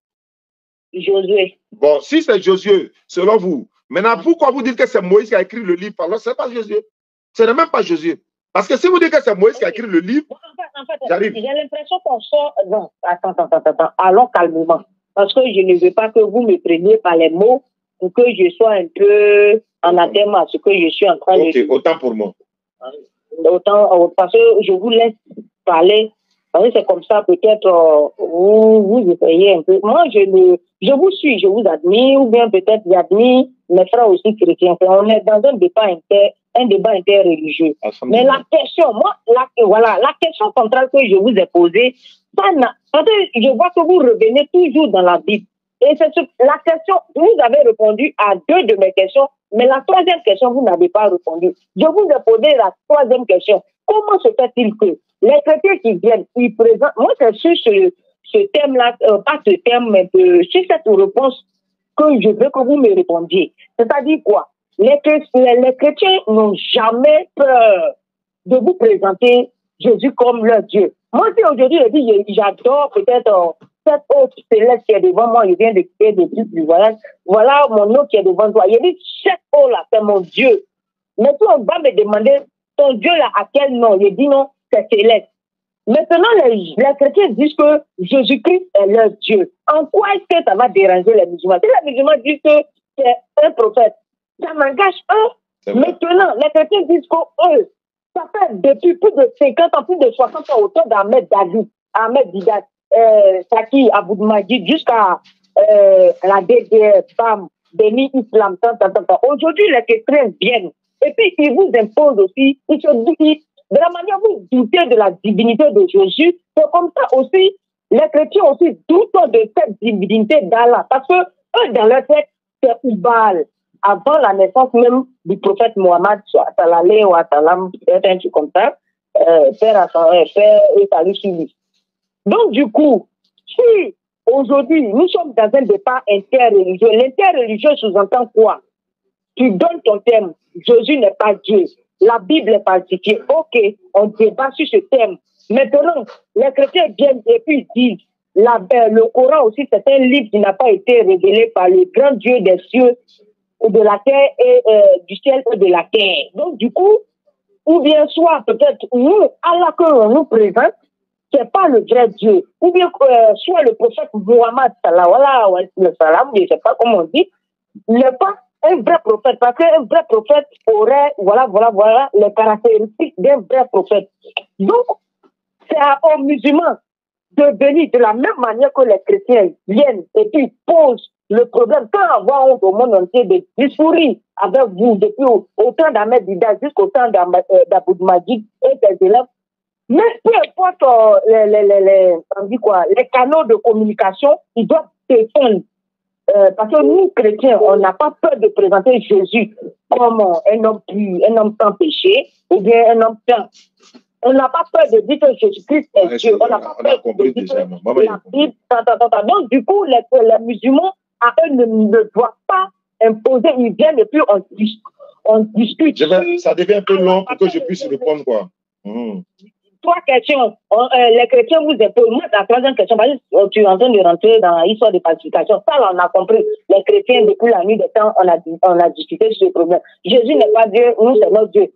B: Josué.
A: Bon, si c'est Josué, selon vous, maintenant, pourquoi vous dites que c'est Moïse qui a écrit le livre? Alors, ce n'est pas Josué. Ce n'est même pas Josué. Parce que si vous dites que c'est Moïse qui a écrit le livre,
B: en fait, j'ai l'impression qu'on sort... Non, attends. Allons calmement. Parce que je ne veux pas que vous me preniez par les mots pour que je sois un peu anathème à ce que je suis en train de dire.
A: Autant pour moi.
B: Autant, parce que je vous laisse parler. Parce que c'est comme ça, peut-être, vous essayez un peu. Moi, je vous suis, je vous admire, ou bien peut-être j'admire mes frères aussi chrétiens. On est dans un débat interreligieux. Mais la question, la question centrale que je vous ai posée, je vois que vous revenez toujours dans la Bible. Et c'est la question, vous avez répondu à 2 de mes questions, mais la 3e question, vous n'avez pas répondu. Je vous ai posé la 3e question. Comment se fait-il que les chrétiens qui viennent, ils présentent... Moi, c'est sur ce thème-là, pas ce thème, mais sur cette réponse que je veux que vous me répondiez. C'est-à-dire quoi? Les chrétiens n'ont jamais peur de vous présenter Jésus comme leur Dieu. Moi, si aujourd'hui, je dis, j'adore peut-être cette eau céleste qui est devant moi, je viens de quitter des trucs du voyage. Voilà mon eau qui est devant toi. Je dis, cette eau-là, c'est mon Dieu. Mais toi, on va me demander, ton Dieu-là, à quel nom? Je dis non, c'est céleste. Maintenant, les chrétiens disent que Jésus-Christ est leur Dieu. En quoi est-ce que ça va déranger les musulmans? Si les musulmans disent que c'est un prophète, ça m'engage un. Maintenant, les chrétiens disent qu'eux, ça fait depuis plus de 50 ans, plus de 60 ans, autour d'Ahmed Dadou, Ahmed Didat, Saki, Aboud Majid, jusqu'à la DDR, BAM, Béni Islam, Aujourd'hui, les chrétiens viennent. Et puis, ils vous imposent aussi, ils se disent, de la manière vous doutez de la divinité de Jésus, c'est comme ça aussi, les chrétiens aussi doutent de cette divinité d'Allah. Parce que eux, dans leur tête, c'est Oubal. Avant la naissance même du prophète Mohammed, Salalé ou Atalam, peut-être un truc comme ça, Père et salut sur lui. Donc, du coup, si aujourd'hui, nous sommes dans un débat interreligieux, l'interreligieux sous-entend quoi? Tu donnes ton thème, Jésus n'est pas Dieu. La Bible est falsifiée. Ok, on débat sur ce thème. Maintenant, les chrétiens viennent et puis disent, le Coran aussi, c'est un livre qui n'a pas été révélé par le grand Dieu des cieux, de la terre et du ciel et de la terre. Donc, du coup, ou bien soit peut-être nous, Allah que l'on nous présente, c'est pas le vrai Dieu. Ou bien soit le prophète Muhammad, je ne sais pas comment on dit, n'est pas un vrai prophète, parce qu'un vrai prophète aurait, voilà, les caractéristiques d'un vrai prophète. Donc, c'est aux musulmans de venir de la même manière que les chrétiens viennent et puis posent le problème, sans avoir honte au monde entier de discourir avec vous depuis au temps d'Ahmed Dida jusqu'au temps d'Aboud Majid et ses élèves. Mais peu importe les canaux de communication, ils doivent s'éteindre. Parce que nous, chrétiens, on n'a pas peur de présenter Jésus comme un homme pur, un homme sans péché, ou bien un homme saint. On n'a pas peur de dire que Jésus-Christ est Dieu. On n'a pas peur de dire que la Bible... Donc, du coup, les musulmans, à eux, ne doivent pas imposer. Ils viennent et puis on discute.
A: Ça devient un peu long pour que je puisse répondre, quoi.
B: 3 questions. Les chrétiens vous imposent. Moi, la 3e question, parce que tu es en train de rentrer dans l'histoire de falsification. Ça, là, on a compris. Les chrétiens, depuis la nuit des temps, on a discuté sur ce problème. Jésus n'est pas Dieu, nous, c'est notre Dieu.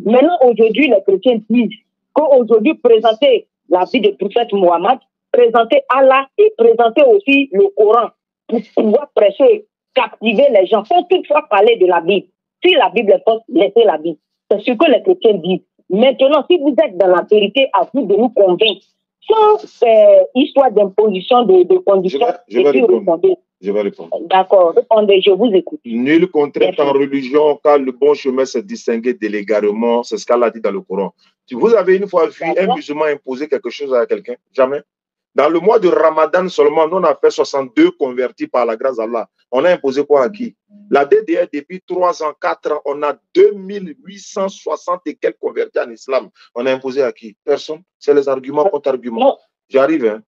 B: Maintenant, aujourd'hui, les chrétiens disent qu'aujourd'hui, présenter la vie du prophète Mohammed, présenter Allah et présenter aussi le Coran pour pouvoir prêcher et captiver les gens. Faut toutefois parler de la Bible. Si la Bible est fausse, laissez la Bible. C'est ce que les chrétiens disent. Maintenant, si vous êtes dans la vérité, à vous de nous convaincre. Sans histoire d'imposition de conditions,
A: je vais répondre. Je vais répondre.
B: D'accord, répondez, je vous écoute.
A: Nul contrainte en religion, car le bon chemin s'est distingué de l'égarement. C'est ce qu'Allah dit dans le Coran. Si vous avez une fois vu un musulman imposer quelque chose à quelqu'un, jamais. Dans le mois de Ramadan seulement, nous on a fait 62 convertis par la grâce d'Allah. On a imposé quoi à qui? La DDR, depuis 3 ans, 4 ans, on a 2860 et quelques convertis en islam. On a imposé à qui? Personne. C'est les arguments contre arguments. J'arrive. Hein?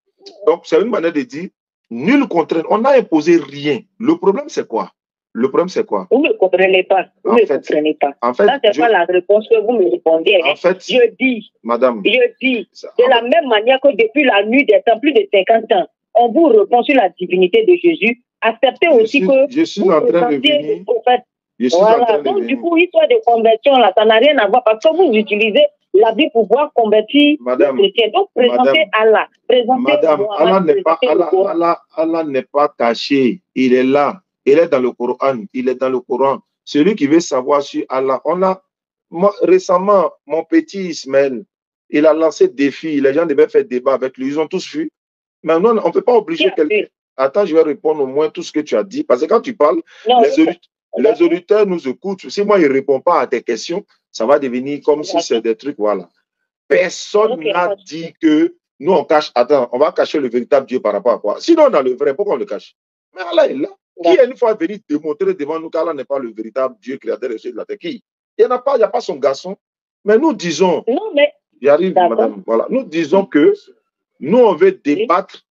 A: Donc, c'est une manière de dire, nul contrainte. On n'a imposé rien. Le problème, c'est quoi? Le problème, c'est quoi?
B: Vous ne me comprenez pas. Vous ne comprenez pas.
A: En fait,
B: ça, c'est pas la réponse que vous me répondez.
A: En fait,
B: je dis,
A: madame,
B: de la même manière que depuis la nuit des temps, plus de 50 ans, on vous répond sur la divinité de Jésus. Acceptez aussi que
A: je suis en train de venir.
B: Voilà. Donc, du coup, histoire de conversion, là, ça n'a rien à voir parce que vous utilisez la Bible pour pouvoir convertir les chrétiens. Donc, présentez Allah.
A: Madame, Allah n'est pas caché. Il est là. Il est dans le Coran. Il est dans le Coran. Celui qui veut savoir sur Allah. Récemment, mon petit Ismaël, il a lancé défi. Les gens devaient faire débat avec lui. Ils ont tous fui. Maintenant, on ne peut pas obliger quelqu'un. Attends, je vais répondre au moins tout ce que tu as dit. Parce que quand tu parles, les auditeurs nous écoutent. Si moi, je ne réponds pas à tes questions, ça va devenir comme si c'est des trucs, voilà. Personne n'a dit que nous, on cache. Attends, on va cacher le véritable Dieu par rapport à quoi? Sinon, on a le vrai. Pourquoi on le cache? Mais Allah est là. Qui est une fois venu démontrer devant nous qu'Allah n'est pas le véritable Dieu créateur des cieux de la terre? Qui? Il n'y a pas son garçon. Mais nous disons, j'arrive, madame, voilà. Nous disons que nous, on veut débattre,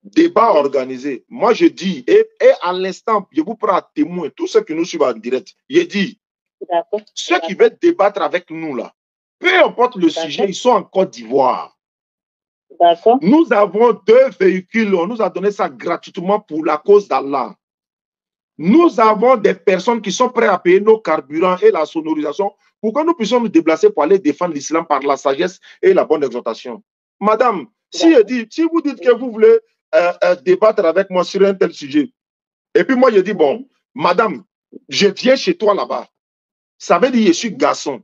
A: débat organisé. Moi, je dis, et à l'instant, je vous prends à témoin, tous ceux qui nous suivent en direct, je dis, ceux qui veulent débattre avec nous, là, peu importe le sujet, ils sont en Côte d'Ivoire. Nous avons 2 véhicules, on nous a donné ça gratuitement pour la cause d'Allah. Nous avons des personnes qui sont prêtes à payer nos carburants et la sonorisation pour que nous puissions nous déplacer pour aller défendre l'islam par la sagesse et la bonne exhortation. Madame, si vous dites que vous voulez débattre avec moi sur un tel sujet, et puis moi je dis, bon, madame, je viens chez toi là-bas, ça veut dire je suis garçon.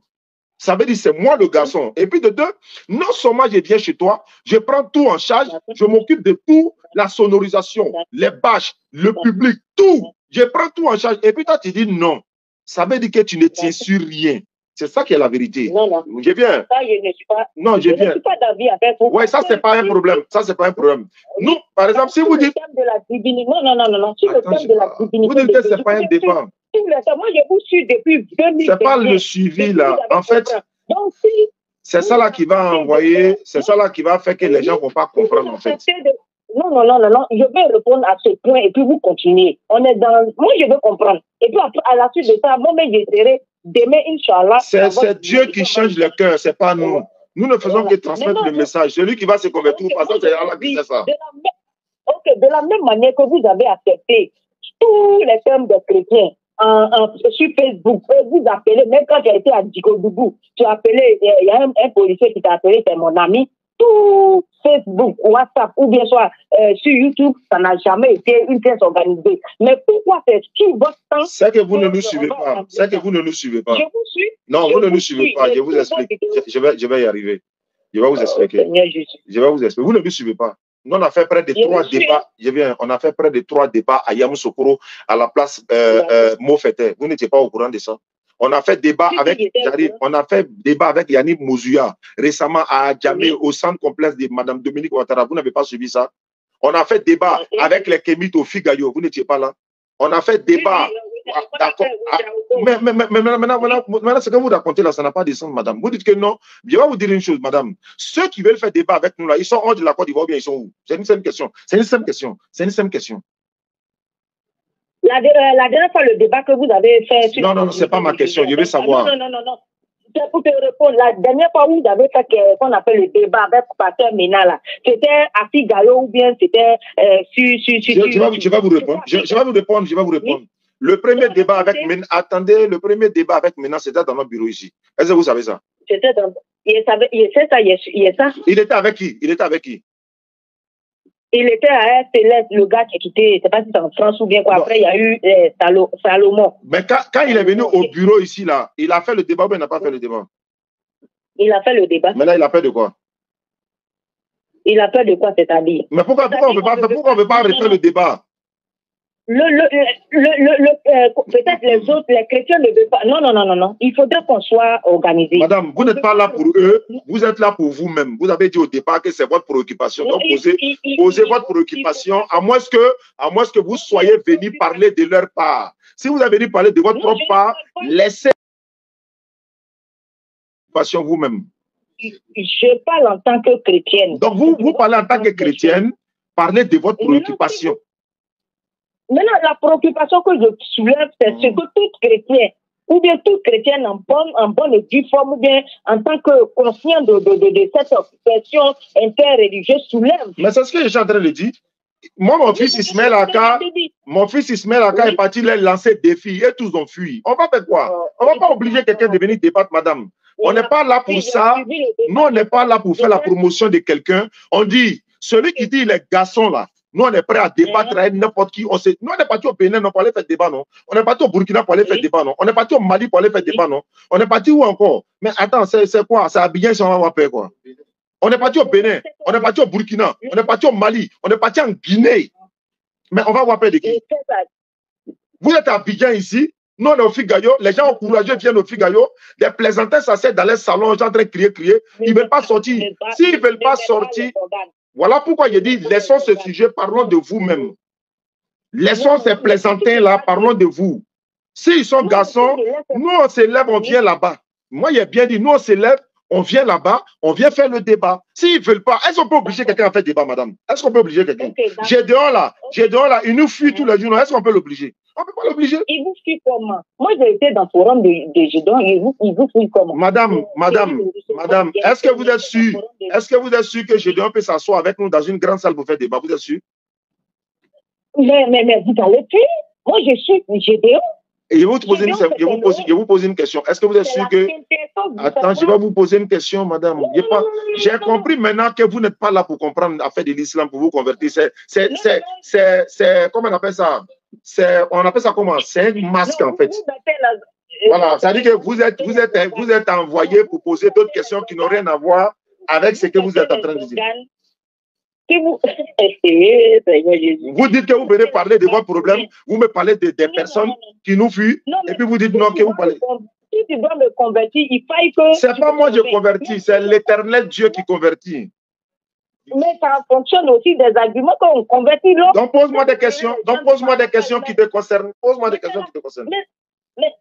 A: Ça veut dire c'est moi le garçon. Et puis de deux, non seulement je viens chez toi, je prends tout en charge, je m'occupe de tout, la sonorisation, les bâches, le public, tout. Je prends tout en charge. Et puis toi, tu dis non. Ça veut dire que tu ne tiens sur rien. C'est ça qui est la vérité.
B: Non, non.
A: Je viens.
B: Ça, je ne suis pas.
A: Non, je viens.
B: Ne suis pas d'avis avec vous.
A: Oui, ça, c'est pas un problème. Ça, c'est pas un problème. Nous, par exemple, si vous dites.
B: Non. Sur le thème de la divinité.
A: Vous dites que c'est pas un débat.
B: Moi, je vous suis depuis 2000.
A: C'est pas le suivi, là. En fait, c'est ça là qui va envoyer, c'est ça là qui va faire que les gens ne vont pas comprendre, en fait.
B: Non. Je vais répondre à ce point et puis vous continuez. On est dans. Moi, je veux comprendre. Et puis, à la suite de ça, moi-même, j'essaierai demain, Inch'Allah. C'est
A: Dieu qui change le cœur, c'est pas nous. Nous ne faisons que transmettre le message. Celui qui va se convertir, c'est Allah qui fait ça.
B: De la même manière que vous avez accepté tous les termes des chrétiens sur Facebook, vous appelez, même quand j'ai été à Djikodougou, tu as appelé, il y a un policier qui t'a appelé, c'est mon ami. Tout Facebook, WhatsApp ou bien soit sur YouTube, ça n'a jamais été une pièce organisée. Mais pourquoi c'est tout votre temps?
A: C'est que vous ne nous suivez pas. C'est que vous ne nous suivez pas.
B: Je vous suis.
A: Non, vous ne nous suivez pas. Je vous explique. Je vais y arriver. Je vais vous expliquer. Je vais vous expliquer. Vous ne nous suivez pas. Nous, on a fait près de 3 débats. On a fait près de 3 débats à Yamoussoukro, à la place Mofete. Vous n'étiez pas au courant de ça. On a fait débat avec Yannick Mouzouya récemment à Djamé, au centre complexe de Mme Dominique Ouattara. Vous n'avez pas suivi ça? On a fait débat avec les Kémites au Figayo. Vous n'étiez pas là? On a fait débat. D'accord. Mais maintenant, ce que vous racontez là, ça n'a pas de sens, madame. Vous dites que non. Je vais vous dire une chose, madame. Ceux qui veulent faire débat avec nous là, ils sont hors de la Côte d'Ivoire, bien ils sont où? C'est une simple question.
B: La dernière fois, le débat que vous avez fait...
A: Non, c'est pas ma question. Je veux savoir.
B: Non. C'est pour te répondre. La dernière fois où vous avez fait ce qu'on appelle le débat avec le pasteur Ménal, là, c'était à Figayo ou bien c'était
A: Je vais vous répondre. Le premier débat avec Ménal, attendez, le premier débat avec Ménal, c'était dans notre bureau ici. Est-ce que vous savez ça?
B: C'était dans... Il était avec qui?
A: Il était avec qui?
B: Il était à RTL, le gars qui a quitté, je ne sais pas si c'est en France ou bien quoi.
A: Non.
B: Après, il y a eu Salomon.
A: Mais quand il est venu au bureau ici, là, il a fait le débat ou il n'a pas fait le débat?
B: Il a fait le débat.
A: Mais là, il a peur de quoi?
B: Il a peur de quoi, c'est-à-dire? Mais
A: pourquoi on ne veut pas refaire le débat?
B: Peut-être les autres, les chrétiens ne veulent pas. Non. Il faudrait qu'on soit organisé.
A: Madame, vous n'êtes pas là pour eux, vous êtes là pour vous-même. Vous avez dit au départ que c'est votre préoccupation. Donc, posez votre préoccupation, à moins que vous soyez venus parler de leur part. Si vous avez venu parler de votre propre part, laissez votre préoccupation vous-même.
B: Je parle en tant que chrétienne.
A: Donc, vous parlez en tant que chrétienne, parlez de votre préoccupation.
B: Maintenant, la préoccupation que je soulève, c'est ce que tout chrétien, ou bien toute chrétienne en bonne et due forme, ou bien en tant que conscient de cette question interreligieuse soulève.
A: Mais c'est ce que je suis en train de dire. Moi, mon fils Ismaël Aka est parti leur lancer des défis et tous ont fui. On va faire quoi? On ne va pas obliger quelqu'un de venir débattre, madame. On n'est pas là pour ça. Nous, on n'est pas là pour faire la promotion de quelqu'un. On dit, celui qui dit les garçons là, nous, on est prêt à débattre avec n'importe qui. Nous, on est parti au Bénin pour aller faire débat, non? On est parti au Burkina pour aller faire débat, non? On est parti au Mali pour aller faire débat, non? On est parti où encore? Mais attends, c'est quoi? C'est Abidjan si on va faire quoi? On est parti au Bénin, on est parti au Burkina, on est parti au Mali, on est parti en Guinée. Mais on va voir de qui? Vous êtes à Abidjan ici, nous on est au Figayo, les gens courageux viennent au Figayo, les plaisantins s'assèdent dans les salons, gens en train de crier. Ils ne veulent pas sortir. S'ils ne veulent pas sortir, voilà pourquoi je dis, laissons ce sujet, parlons de vous-même. Laissons ces plaisantins-là, parlons de vous. S'ils sont garçons, nous on s'élève, on vient là-bas. Moi, j'ai bien dit, nous on s'élève, on vient là-bas, on vient faire le débat. S'ils ne veulent pas, est-ce qu'on peut obliger quelqu'un à faire débat, madame? Est-ce qu'on peut obliger quelqu'un? J'ai dehors là, il nous fuit tous les jours. Est-ce qu'on peut l'obliger? On ne peut pas l'obliger.
B: Il vous fuit comment? Moi, j'ai été dans le forum de Gédéon, il vous fuit comment?
A: Madame, est-ce que vous êtes sûr? Est-ce que vous êtes sûr que Gédéon peut s'asseoir avec nous dans une grande salle pour faire débat? Vous êtes sûr?
B: Mais vous allez plus? Moi, je suis Gédéon.
A: Et je vous pose une question. Est-ce que vous êtes sûr que... Attends, je vais vous poser une question, madame. J'ai compris maintenant que vous n'êtes pas là pour comprendre l'affaire de l'islam, pour vous convertir. Comment on appelle ça? On appelle ça comment? C'est un masque, en fait. Voilà, c'est-à-dire que vous êtes envoyé pour poser d'autres questions qui n'ont rien à voir avec ce que vous êtes en train de dire. Vous dites que vous venez parler de votre problème, vous me parlez des personnes qui nous fuient, et puis vous dites non, que vous parlez.
B: Si tu dois me convertir, il faille que...
A: C'est pas moi qui convertis, c'est l'éternel Dieu qui convertit.
B: Mais ça fonctionne aussi des arguments qu'on convertit l'autre.
A: Donc pose-moi des questions, qui te concernent. Pose-moi des questions qui te concernent.
B: Mais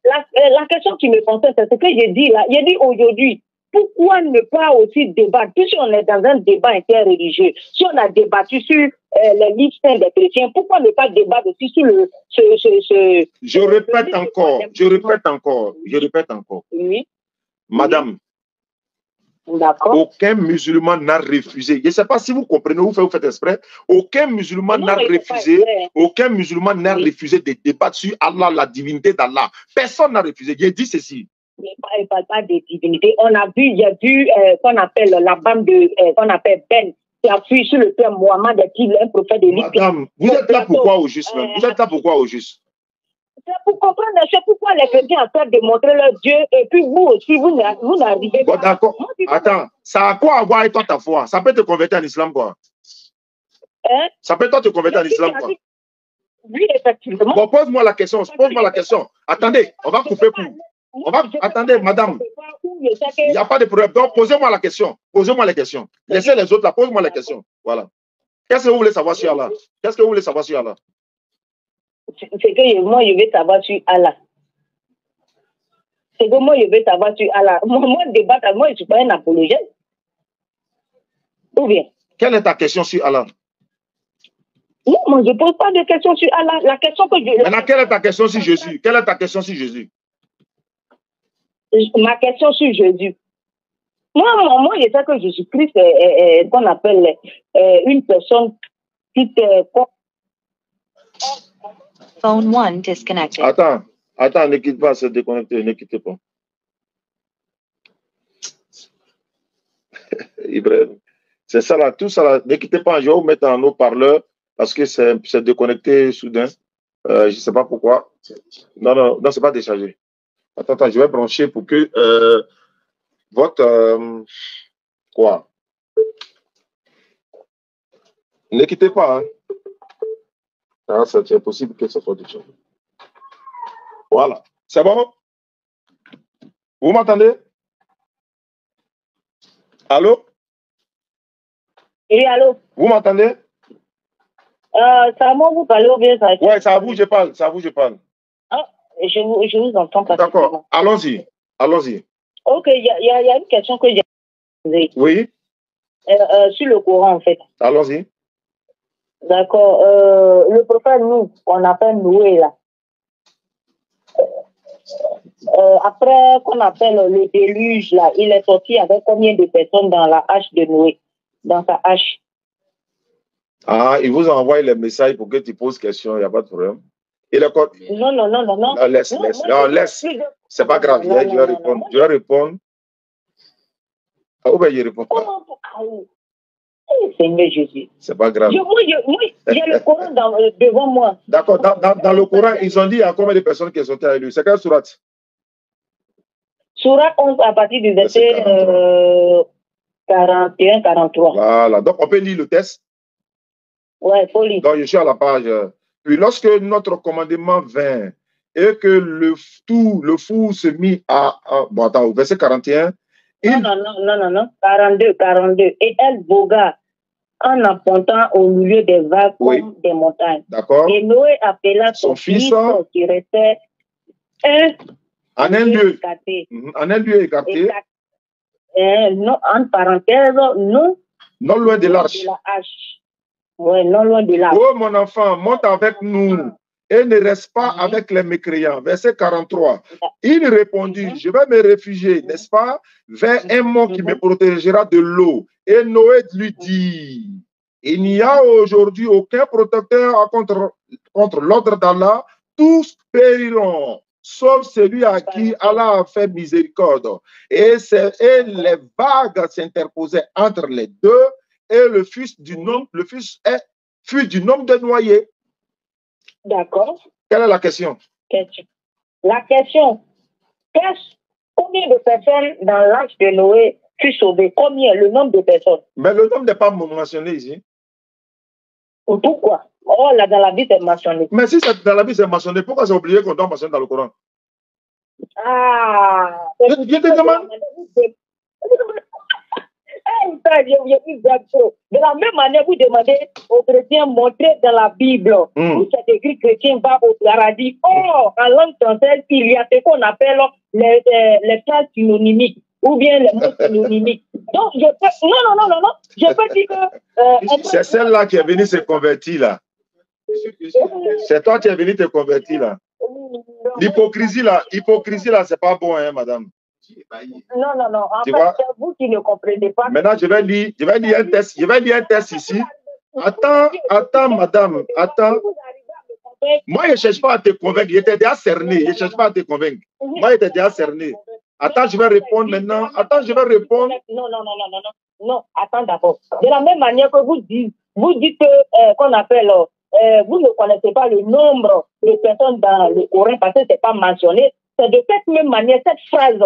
B: la question qui me concerne, c'est ce que j'ai dit là. J'ai dit aujourd'hui. Pourquoi ne pas aussi débattre? Si on est dans un débat interreligieux, si on a débattu sur les livres saints des chrétiens, pourquoi ne pas débattre aussi sur
A: Je répète encore.
B: Oui.
A: Madame,
B: d'accord.
A: Aucun musulman n'a refusé. Je ne sais pas si vous comprenez, vous faites exprès. Aucun musulman n'a refusé de débattre sur Allah, la divinité d'Allah. Personne n'a refusé. J'ai dit ceci.
B: Il ne parle pas de divinité. Il y a vu qu'on appelle la bande qu'on appelle Ben, qui a fui sur le père Mohammed, qui est un prophète de l'Islam.
A: Madame, vous êtes là pourquoi au juste même? Vous êtes là pourquoi au juste?
B: C'est pour comprendre, c'est pourquoi les chrétiens ont de montrer leur Dieu, et puis vous aussi, vous n'arrivez pas.
A: D'accord. Attends, ça a quoi à voir avec toi ta foi? Ça peut te convertir en islam, quoi? Ça peut te convertir en islam, quoi?
B: Oui, effectivement.
A: Bon, pose-moi la question. Attendez, on va couper pour. Attendez, madame. Il n'y a pas de problème. Donc, posez-moi la question. Laissez les autres là. Pose-moi la question. Voilà. Qu'est-ce que vous voulez savoir sur Allah? C'est que
B: moi, je veux savoir sur Allah. Moi, débattre, moi, je ne suis pas un apologète. Ou bien?
A: Quelle est ta question sur Allah?
B: Non, moi, je ne pose pas de question sur Allah. La question que je...
A: Maintenant, quelle est ta question sur Jésus?
B: Ma question sur Jésus. Moi, je sais que Jésus-Christ est qu'on appelle une personne qui
C: Phone 1 disconnected.
A: Attends, ne quitte pas, c'est déconnecté, ne quittez pas. Ibrahim. C'est ça là, tout ça là. Ne quittez pas, je vais vous mettre en haut-parleur parce que c'est déconnecté soudain. Je ne sais pas pourquoi. Non, non, non, c'est pas déchargé. Attends, attends, je vais brancher pour que votre... quoi? Ne quittez pas. Hein. Ah, c'est possible que ce soit déchargé. Voilà. C'est bon? Vous m'entendez? Allô?
B: Oui, allô?
A: Vous m'entendez?
B: C'est à moi vous parlez ou bien ça?
A: Oui, c'est à vous je parle. C'est à vous je parle.
B: Ah, je vous entends pas.
A: D'accord. Allons-y. Allons-y.
B: Ok, il y a une question que j'ai posée.
A: Oui.
B: Sur le Coran, en fait.
A: Allons-y.
B: D'accord. Le prophète, nous, on appelle Noé, là. Après qu'on appelle le déluge, là, il est sorti avec combien de personnes dans la hache de Noé? Dans sa hache.
A: Ah, il vous envoie les messages pour que tu poses question, il n'y a pas de problème. Il est quoi?
B: Non, non, non, non, non.
A: Non, laisse,
B: non,
A: laisse.
B: Moi,
A: Non, laisse. C'est pas grave, je vais répondre. Je vais répondre. Ah, ben, je réponds pas.
B: Comment Seigneur Jésus.
A: C'est pas grave.
B: Moi, il y a le Coran devant moi.
A: D'accord. Dans le Coran, ils ont dit à combien de personnes qui sont avec lui. C'est quelle sourate?
B: Sourate 11 à partir du verset 41, 43.
A: Voilà. Donc, on peut lire le texte.
B: Ouais, il faut lire.
A: Donc, je suis à la page. Puis, lorsque notre commandement vint et que le fou se mit à... Bon, attends, au verset 41.
B: Non. 42. Et elle vogua en appontant au milieu des vagues comme des montagnes.
A: D'accord.
B: Et Noé appela son fils qui restait
A: en un lieu écarté.
B: Non, en parenthèse, non
A: loin de l'arche.
B: Oui, non loin de l'arche.
A: Oh mon enfant, monte avec nous et ne reste pas avec les mécréants. Verset 43. Il répondit, je vais me réfugier, n'est-ce pas, vers un mont qui me protégera de l'eau. Et Noé lui dit, il n'y a aujourd'hui aucun protecteur contre l'ordre d'Allah, tous périront, sauf celui à qui Allah a fait miséricorde. Et les vagues s'interposaient entre les deux, et le fils fut du nombre de noyés.
B: D'accord.
A: Quelle est la question?
B: La question, combien de personnes dans l'arche de Noé furent sauvées? Combien? Le nombre de personnes?
A: Mais le nombre n'est pas mentionné ici.
B: Pourquoi? Oh, là, dans la Bible, c'est mentionné.
A: Mais si dans la Bible, c'est mentionné, pourquoi c'est obligé qu'on doit mentionner dans le Coran?
B: Ah!
A: Je te demande.
B: De la même manière, vous demandez aux chrétiens montrer dans la Bible où c'est écrit chrétien va au paradis. Or, en langue française, il y a ce qu'on appelle les phrases synonymiques ou bien les mots synonymiques. Donc, je peux... Non. Je peux dire que...
A: c'est celle-là qui est venue se convertir, là. C'est toi qui es venu te convertir, là. L'hypocrisie, là, c'est pas bon, hein, madame.
B: Non. En fait, c'est vous qui ne comprenez pas.
A: Maintenant, je vais lire un texte. Je vais lire un texte ici. Attends, madame. Attends. Moi, je ne cherche pas à te convaincre. J'étais déjà cerné. Je ne cherche pas à te convaincre. Moi, j'étais déjà cerné. Attends, je vais répondre maintenant. Attends, je vais répondre.
B: Non. Attends d'abord. De la même manière que vous dites que, qu'on appelle, vous ne connaissez pas le nombre de personnes dans le Coran parce que ce n'est pas mentionné. C'est de cette même manière, cette phrase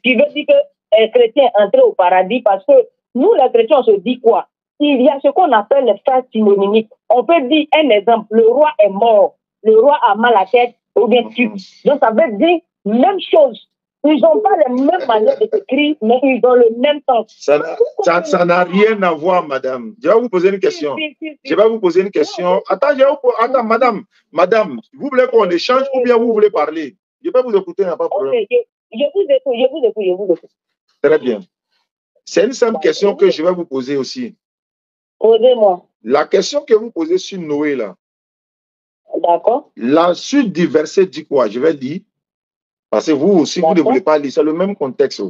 B: qui veut dire que les chrétiens entrent au paradis parce que nous, les chrétiens, on se dit quoi? Il y a ce qu'on appelle les phrases synonymiques. On peut dire un exemple, le roi est mort, le roi a mal à la tête, ou bien tue. Donc ça veut dire même chose. Ils n'ont pas la même manière de s'écrire, mais ils ont le même temps.
A: Ça n'a rien à voir, madame. Je vais vous poser une question. Je vais vous poser une question. Attends, madame, vous voulez qu'on échange ou bien vous voulez parler? Je vais vous écouter, il n'y a pas de problème.
B: Je vous écoute.
A: Très bien. C'est une simple question que je vais vous poser aussi.
B: Posez-moi.
A: La question que vous posez sur Noé, là.
B: D'accord.
A: La suite du verset dit quoi? Je vais lire. Parce que vous aussi, vous ne voulez pas lire. C'est le même contexte.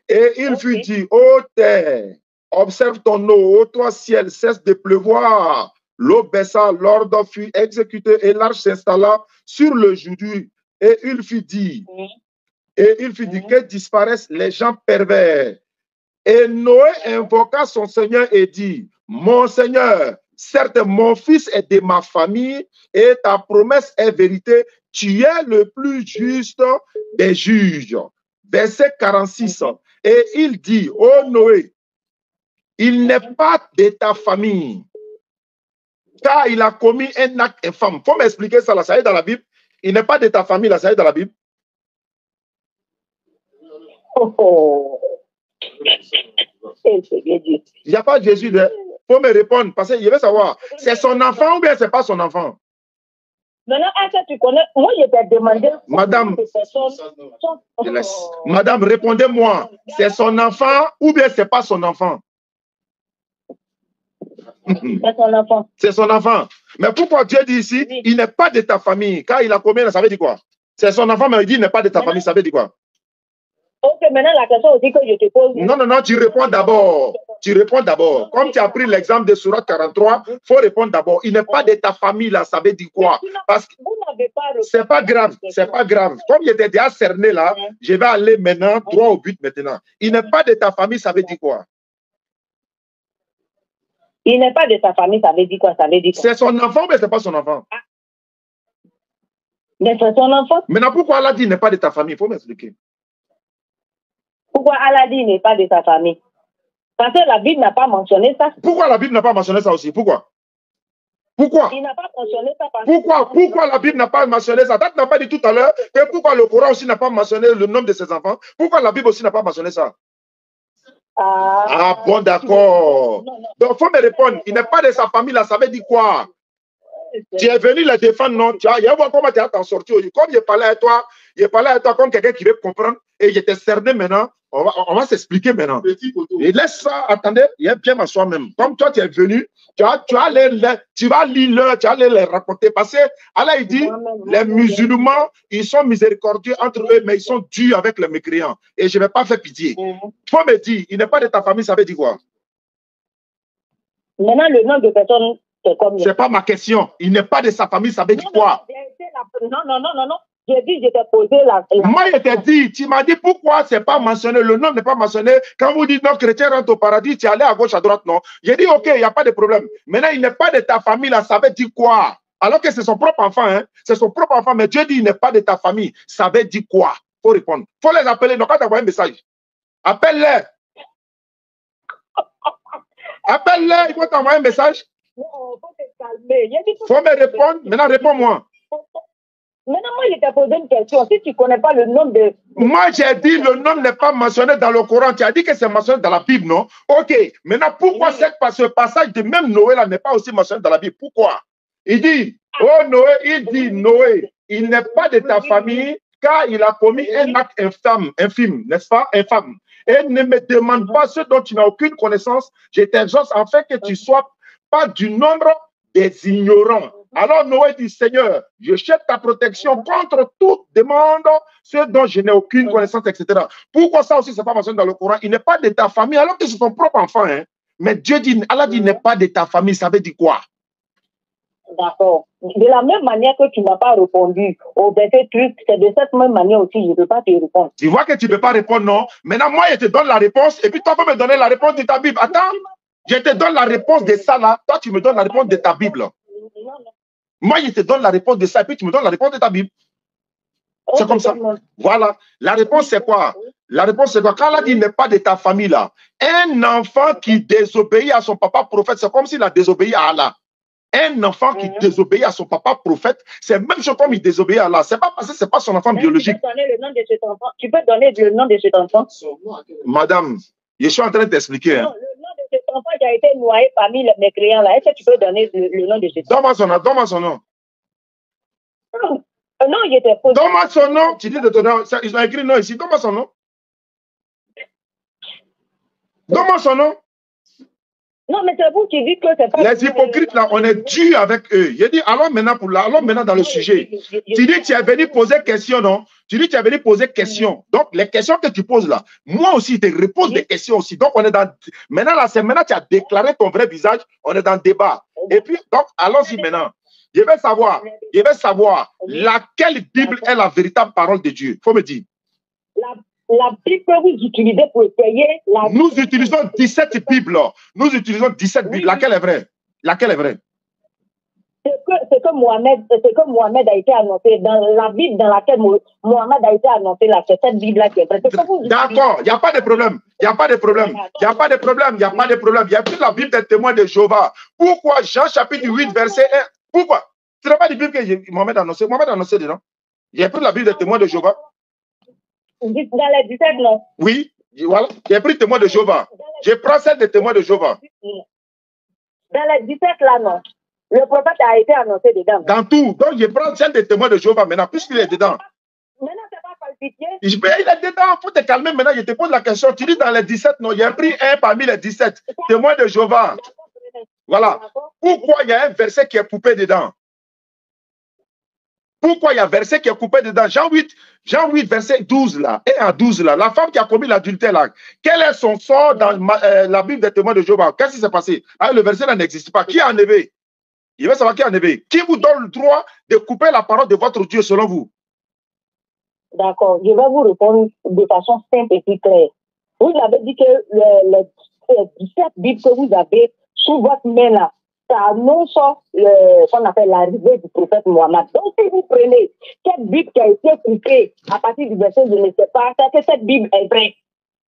A: Et il fut dit, ô terre, observe ton eau, ô toi ciel, cesse de pleuvoir. L'eau baissa, l'ordre fut exécuté et l'arche s'installa sur le Jourdain. Et il fut dit, que disparaissent les gens pervers. Et Noé invoqua son Seigneur et dit, mon Seigneur, certes, mon fils est de ma famille et ta promesse est vérité. Tu es le plus juste des juges. Verset 46. Et il dit, ô Noé, il n'est pas de ta famille, car il a commis un acte infâme. Il faut m'expliquer ça, là, ça est dans la Bible. Il n'est pas de ta famille, là, ça est dans la Bible. Il n'y a pas de Jésus. Il faut me répondre, parce que je veux savoir, c'est son enfant ou bien c'est pas son enfant?
B: Maintenant, tu connais, moi, je t'ai demandé.
A: Madame, Madame, répondez-moi, c'est son enfant ou bien c'est pas son enfant?
B: C'est son enfant.
A: C'est son enfant. Mais pourquoi Dieu dit ici, oui, il n'est pas de ta famille? Car il a combien, ça veut dire quoi? C'est son enfant, mais il dit il n'est pas de ta famille, ça veut dire quoi?
B: Ok, maintenant la question aussi que je te pose.
A: Non, non, non, tu réponds d'abord. Tu réponds d'abord. Comme tu as pris l'exemple de Sourate 43, il faut répondre d'abord. Il n'est pas de ta famille, là, ça veut dire quoi? Parce que c'est pas grave, c'est pas grave. Comme il était déjà cerné là, je vais aller maintenant droit au but maintenant. Il n'est pas de ta famille, ça veut dire quoi?
B: Il n'est pas de ta famille, ça veut dire quoi? Ça veut dire quoi?
A: C'est son enfant, mais ce n'est pas son enfant.
B: Mais c'est son enfant.
A: Maintenant, pourquoi Allah dit il n'est pas de ta famille? Il faut m'expliquer.
B: Pourquoi Allah dit il n'est pas de ta famille? Parce que la Bible n'a pas mentionné ça.
A: Pourquoi la Bible n'a pas mentionné ça aussi? Pourquoi? Pourquoi?
B: Il n'a pas mentionné ça.
A: Pourquoi la Bible n'a pas mentionné ça? Tu n'as pas dit tout à l'heure que pourquoi le Coran aussi n'a pas mentionné le nom de ses enfants? Pourquoi la Bible aussi n'a pas mentionné ça? Ah bon, d'accord. Donc, il faut me répondre. Il n'est pas de sa famille, là, ça veut dire quoi? Tu es venu le défendre, non? Tu as voir comment tu as t'en sorti. Comme je parlais à toi, comme quelqu'un qui veut comprendre et je t'ai cerné maintenant. On va s'expliquer maintenant. Et laisse ça, attendez, il est bien m'asseoir même. Comme toi, tu es venu, tu vas lire, les raconter. Parce que Allah, il dit, les musulmans, ils sont miséricordieux entre eux, mais ils sont durs avec les mécréants. Et je ne vais pas faire pitié. Il faut me dire, il n'est pas de ta famille, ça veut dire quoi?
B: Maintenant, le nom de personne, c'est comme...
A: C'est pas ma question. Il n'est pas de sa famille, ça veut dire quoi?
B: Non. J'ai dit, je t'ai posé la...
A: Moi, je t'ai dit, tu m'as dit pourquoi c'est pas mentionné, le nom n'est pas mentionné. Quand vous dites non, chrétien rentre au paradis, tu es allé à gauche, à droite, non. J'ai dit, ok, il n'y a pas de problème. Maintenant, il n'est pas de ta famille, là, ça veut dire quoi? Alors que c'est son propre enfant, hein. C'est son propre enfant, mais Dieu dit, il n'est pas de ta famille. Ça veut dire quoi? Il faut répondre. Il faut les appeler. Donc, quand tu envoies un message, appelle-les. Appelle-les, il faut t'envoyer un message.
B: Non, il faut te calmer.
A: Il faut me répondre. Maintenant, réponds-moi.
B: Maintenant, moi, je t'ai posé une question. Si tu ne connais pas le nom de...
A: Moi, j'ai dit le nom n'est pas mentionné dans le Coran. Tu as dit que c'est mentionné dans la Bible, non? Ok. Maintenant, pourquoi ce passage de même Noé là n'est pas aussi mentionné dans la Bible? Pourquoi? Il dit, oh Noé, il n'est pas de ta famille car il a commis un acte infime, n'est-ce pas? Infâme. Et ne me demande pas ce dont tu n'as aucune connaissance. Je t'exhorte afin que tu ne sois pas du nombre des ignorants. Alors Noé dit, Seigneur, je cherche ta protection contre toute demande, ce dont je n'ai aucune connaissance, etc. Pourquoi ça aussi, c'est pas mentionné dans le Coran? Il n'est pas de ta famille, alors que c'est ton propre enfant. Hein? Mais Dieu dit, Allah dit, il n'est pas de ta famille, ça veut dire quoi?
B: D'accord. De la même manière que tu n'as pas répondu au verset truc, c'est de cette même manière aussi, je ne peux pas te répondre.
A: Tu vois que tu ne peux pas répondre, non? Maintenant, moi, je te donne la réponse, et puis toi, tu peux me donner la réponse de ta Bible. Attends, je te donne la réponse de ça, là. Toi, tu me donnes la réponse de ta Bible. Moi, je te donne la réponse de ça, et puis tu me donnes la réponse de ta Bible. C'est comme ça. Voilà. La réponse, c'est quoi? La réponse, c'est quoi? Quand Allah dit, il n'est pas de ta famille, là. Un enfant qui désobéit à son papa prophète, c'est comme s'il a désobéi à Allah. Un enfant qui désobéit à son papa prophète, c'est même chose comme il désobéit à Allah. C'est pas parce que c'est pas son enfant biologique.
B: Tu peux donner le nom de cet enfant?
A: Madame, je suis en train de t'expliquer. Hein.
B: Le nom de cet enfant qui a été noyé parmi les mécréants, là. Est-ce que tu peux donner le nom de cet enfant?
A: Donne-moi son nom.
B: Non, il était posé.
A: Donne-moi son nom. Tu dis de ton nom. Ils ont écrit non ici. Donne-moi son nom. Donne-moi son nom.
B: Non, mais c'est vous qui dites que c'est pas...
A: Les hypocrites, là, on est dur avec eux. Il dit, allons maintenant dans le sujet. Tu dis, tu es venu poser question, non? Tu dis, tu es venu poser question. Donc, les questions que tu poses là, moi aussi, je te repose des questions aussi. Donc, on est dans... Maintenant, là, c'est maintenant tu as déclaré ton vrai visage, on est dans le débat. Et puis, donc, allons-y maintenant. Je vais savoir laquelle Bible est la véritable parole de Dieu. Il faut me dire.
B: La Bible que vous utilisez pour essayer...
A: Nous utilisons 17 Bibles. Nous utilisons 17 Bibles. Laquelle est vraie? Laquelle est vraie?
B: C'est que Mohamed a été annoncé dans la Bible dans laquelle Mohamed a été annoncé là, c'est cette Bible-là qui est vraie.
A: D'accord, il n'y a pas de problème. Il n'y a pas de problème. Il n'y a pas de problème. Il n'y a pas de problème. Il y a plus la Bible des témoins de Jéhovah. Pourquoi Jean chapitre 8, verset 1? Pourquoi? Ce n'est pas la Bible que Mohamed a annoncé. Mohamed a annoncé dedans. Il n'y a plus la Bible des témoins de Jéhovah.
B: Dans les 17, non?
A: Oui, voilà. J'ai pris témoin de Jéhovah. Je prends celle des témoins de Jéhovah.
B: Dans les 17 là, non. Le prophète a été annoncé dedans.
A: Dans tout. Donc, je prends celle des témoins de Jéhovah maintenant, puisqu'il est dedans.
B: Maintenant, c'est pas falsifié.
A: Il est dedans. Il faut te calmer maintenant. Je te pose la question. Tu dis dans les 17, non, j'ai pris un parmi les 17. Témoins de Jéhovah. Voilà. Pourquoi il y a un verset qui est coupé dedans? Pourquoi il y a un verset qui est coupé dedans? Jean 8, verset 12 là, et à 12 là, la femme qui a commis l'adultère là, quel est son sort dans la Bible des témoins de Jéhovah? Qu'est-ce qui s'est passé? Ah, le verset là n'existe pas. Qui a enlevé? Il veut savoir qui a enlevé. Qui vous donne le droit de couper la parole de votre Dieu selon vous?
B: D'accord, je vais vous répondre de façon simple et claire. Vous avez dit que les 17 Bibles que vous avez sous votre main là, ça annonce qu'on appelle l'arrivée du prophète Mohammed. Donc, si vous prenez cette Bible qui a été coupée à partir du verset, je ne sais pas, c'est que cette Bible est vraie.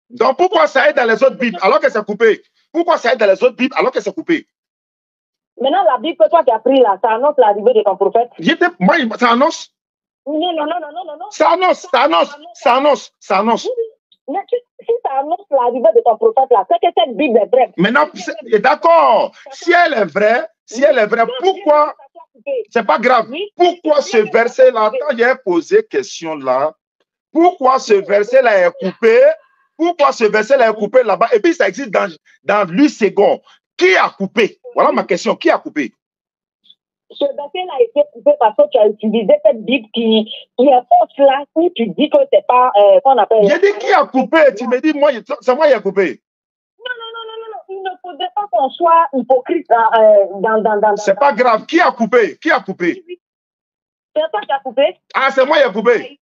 A: Donc, pourquoi ça est dans les autres Bibles alors que c'est coupé? Pourquoi ça est dans les autres Bibles alors que c'est coupé?
B: Maintenant, la Bible que toi tu as pris là, ça annonce l'arrivée de ton prophète.
A: Moi, ça annonce?
B: Non.
A: Ça annonce.
B: Mais si ça annonce l'arrivée de ton prophète là, c'est que cette Bible est vraie.
A: Maintenant, d'accord. Si elle est vraie, pourquoi? C'est pas grave. Pourquoi ce verset-là, quand j'ai posé question là, pourquoi ce verset-là est coupé? Pourquoi ce verset-là est coupé là-bas? Et puis ça existe dans 8 secondes. Qui a coupé? Voilà ma question. Qui a coupé?
B: Ce verset-là a été coupé parce que tu as utilisé cette Bible qui est fausse là, où tu dis que c'est pas qu'on appelle.
A: J'ai dit qui a coupé? Tu me dis, c'est moi qui a coupé.
B: Non. Il ne faudrait pas qu'on soit hypocrite dans.
A: C'est pas grave. Qui a coupé? Qui a coupé?
B: C'est toi qui as coupé.
A: Ah, c'est moi qui a coupé.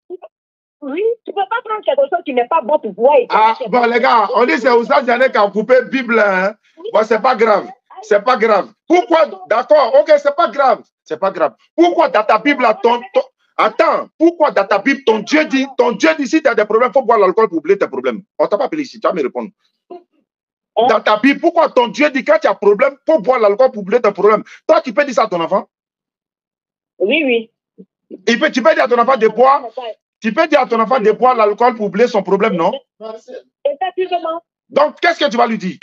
B: Oui, tu ne peux pas prendre quelque chose qui n'est pas bon pour voir.
A: Ah, bon, les gars, on dit c'est Oussad Diané qui a coupé Bible. Hein? Bon, c'est pas grave. C'est pas grave. Pourquoi? D'accord, ok, c'est pas grave. C'est pas grave. Pourquoi dans ta Bible, attends, pourquoi dans ta Bible, ton Dieu dit si tu as des problèmes, il faut boire l'alcool pour oublier tes problèmes. On t'a pas appelé ici, tu vas me répondre. Dans ta Bible, pourquoi ton Dieu dit quand tu as problème, il faut boire l'alcool pour oublier tes problèmes? Toi, tu peux dire ça à ton enfant?
B: Oui.
A: Tu peux dire à ton enfant de boire? Tu peux dire à ton enfant de boire l'alcool pour oublier son problème, non?
B: Effectivement.
A: Donc, qu'est-ce que tu vas lui dire?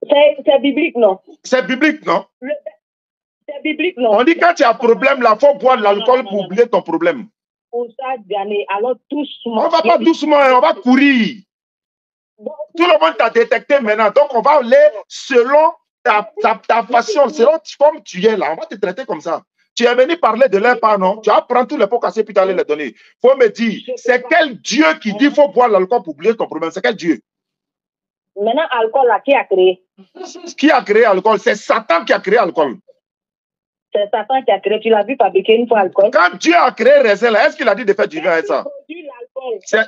B: C'est biblique, non?
A: C'est biblique, non?
B: C'est biblique, non?
A: On dit quand tu as un problème, là, il faut boire l'alcool pour oublier ton problème.
B: Alors, doucement.
A: On ne va pas doucement, on va courir. Tout le monde t'a détecté maintenant. Donc, on va aller selon ta façon, selon comme tu es là. On va te traiter comme ça. Tu es venu parler de leur part, non? Tu vas prendre tous les pots cassés puis tu aller les donner. Il faut me dire, c'est quel Dieu qui dit qu'il faut boire l'alcool pour oublier ton problème? C'est quel Dieu?
B: Maintenant, alcool, là, qui a créé?
A: Qui a créé l'alcool? C'est Satan qui a créé l'alcool.
B: C'est Satan qui a créé. Tu l'as vu fabriquer une fois l'alcool?
A: Quand Dieu a créé raisin, est-ce qu'il a dit de faire du vin avec ça? C'est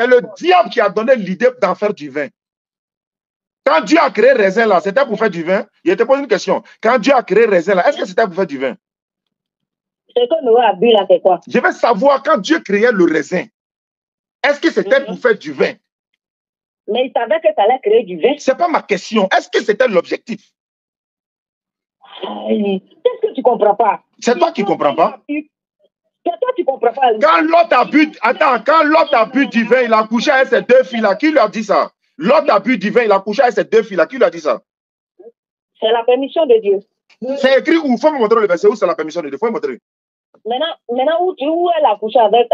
A: le diable qui a donné l'idée d'en faire du vin. Quand Dieu a créé raisin là, c'était pour faire du vin? Je te pose une question. Quand Dieu a créé raisin là, est-ce que c'était pour faire du vin?
B: C'est que Noé a bu là, c'est quoi?
A: Je veux savoir, quand Dieu créait le raisin, est-ce que c'était pour faire du vin?
B: Mais il savait que ça allait créer du vin.
A: Ce n'est pas ma question. Est-ce que c'était l'objectif?
B: Qu'est-ce que tu ne comprends pas?
A: C'est toi qui ne comprends pas?
B: C'est toi qui ne comprends pas.
A: Quand Lot a bu du vin, il a couché avec ses 2 filles là, qui lui a dit ça? Lot a bu du vin, il a couché avec ses 2 filles là, qui lui a dit ça?
B: C'est la permission de Dieu.
A: C'est écrit où? Il faut me montrer le verset où c'est la permission de Dieu. Il faut me montrer.
B: Maintenant où elle a couché avec,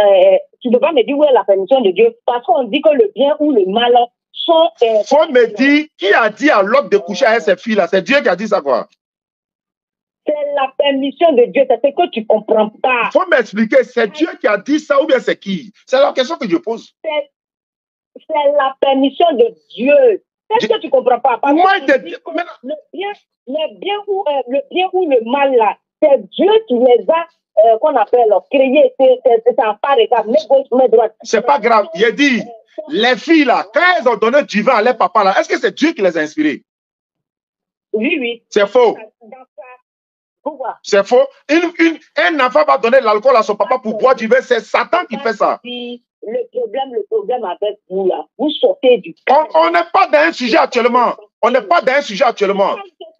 B: tu ne peux pas me dire où est la permission de Dieu, parce qu'on dit que le bien ou le mal sont...
A: faut me dire, qui a dit à Lot de coucher avec ses filles là? C'est Dieu qui a dit ça quoi?
B: C'est la permission de Dieu, c'est ce que tu ne comprends pas.
A: Faut m'expliquer, c'est Dieu qui a dit ça ou bien c'est qui? C'est la question que je pose.
B: C'est la permission de Dieu. Est-ce que tu ne comprends pas? Parce le bien ou le mal là, c'est Dieu qui les a qu'on appelle créer, c'est à part égale, mais gauche, mais droite.
A: C'est pas grave. Il dit, les filles là, quand elles ont donné du vin à leur papa là, est-ce que c'est Dieu qui les a inspirées?
B: Oui, oui.
A: C'est faux. C'est faux. Un enfant va donner l'alcool à son papa pour boire du vin, c'est Satan qui fait ça.
B: Le problème avec vous là, vous sortez du
A: cadre. On n'est pas dans un sujet actuellement. On n'est pas dans un sujet actuellement.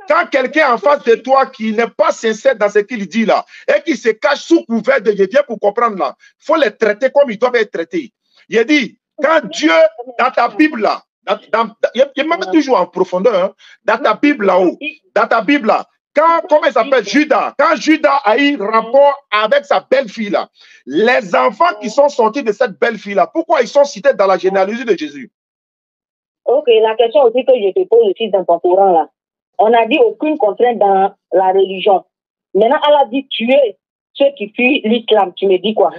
A: Quand quelqu'un en face de toi qui n'est pas sincère dans ce qu'il dit là, et qui se cache sous couvert de Dieu pour comprendre là, il faut les traiter comme ils doivent être traités. Il dit, quand Dieu, dans ta Bible là, il m'a toujours en profondeur, hein, dans ta Bible là-haut, dans ta Bible là, comment il s'appelle, Judas, quand Judas a eu rapport avec sa belle-fille là, les enfants qui sont sortis de cette belle-fille là, pourquoi ils sont cités dans la généalogie de Jésus?
B: Ok, la question aussi que je te pose aussi dans ton Coran là, on a dit aucune contrainte dans la religion. Maintenant, elle a dit tuer ceux qui fuient l'islam. Tu me dis quoi?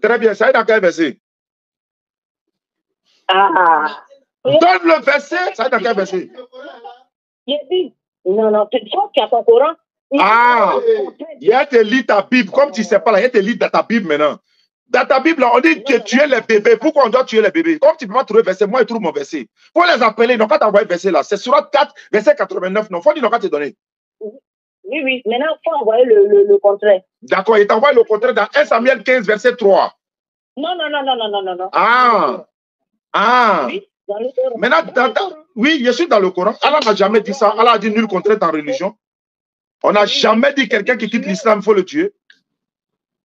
A: Très bien, ça est dans quel verset? Donne le verset, ça est dans quel verset?
B: Il dit, non, tu as ton Coran.
A: Il a te lit ta Bible, comme tu ne sais pas là, il te lit dans ta Bible maintenant. Dans ta Bible, on dit que tuer les bébés. Pourquoi on doit tuer les bébés? Comme tu ne peux pas trouver le verset, moi je trouve mon verset. Il faut les appeler, donc quand tu envoies le verset là, c'est Surat 4, verset 89, non, il faut dire quand te donner.
B: Oui, maintenant il faut envoyer le contraire. D'accord,
A: il t'envoie le contraire dans 1 Samuel 15, verset 3.
B: Non.
A: Oui, maintenant, oui, je suis dans le Coran. Allah n'a jamais dit ça. Allah a dit nul contrainte en religion. On n'a jamais dit quelqu'un qui quitte l'islam, il faut le tuer.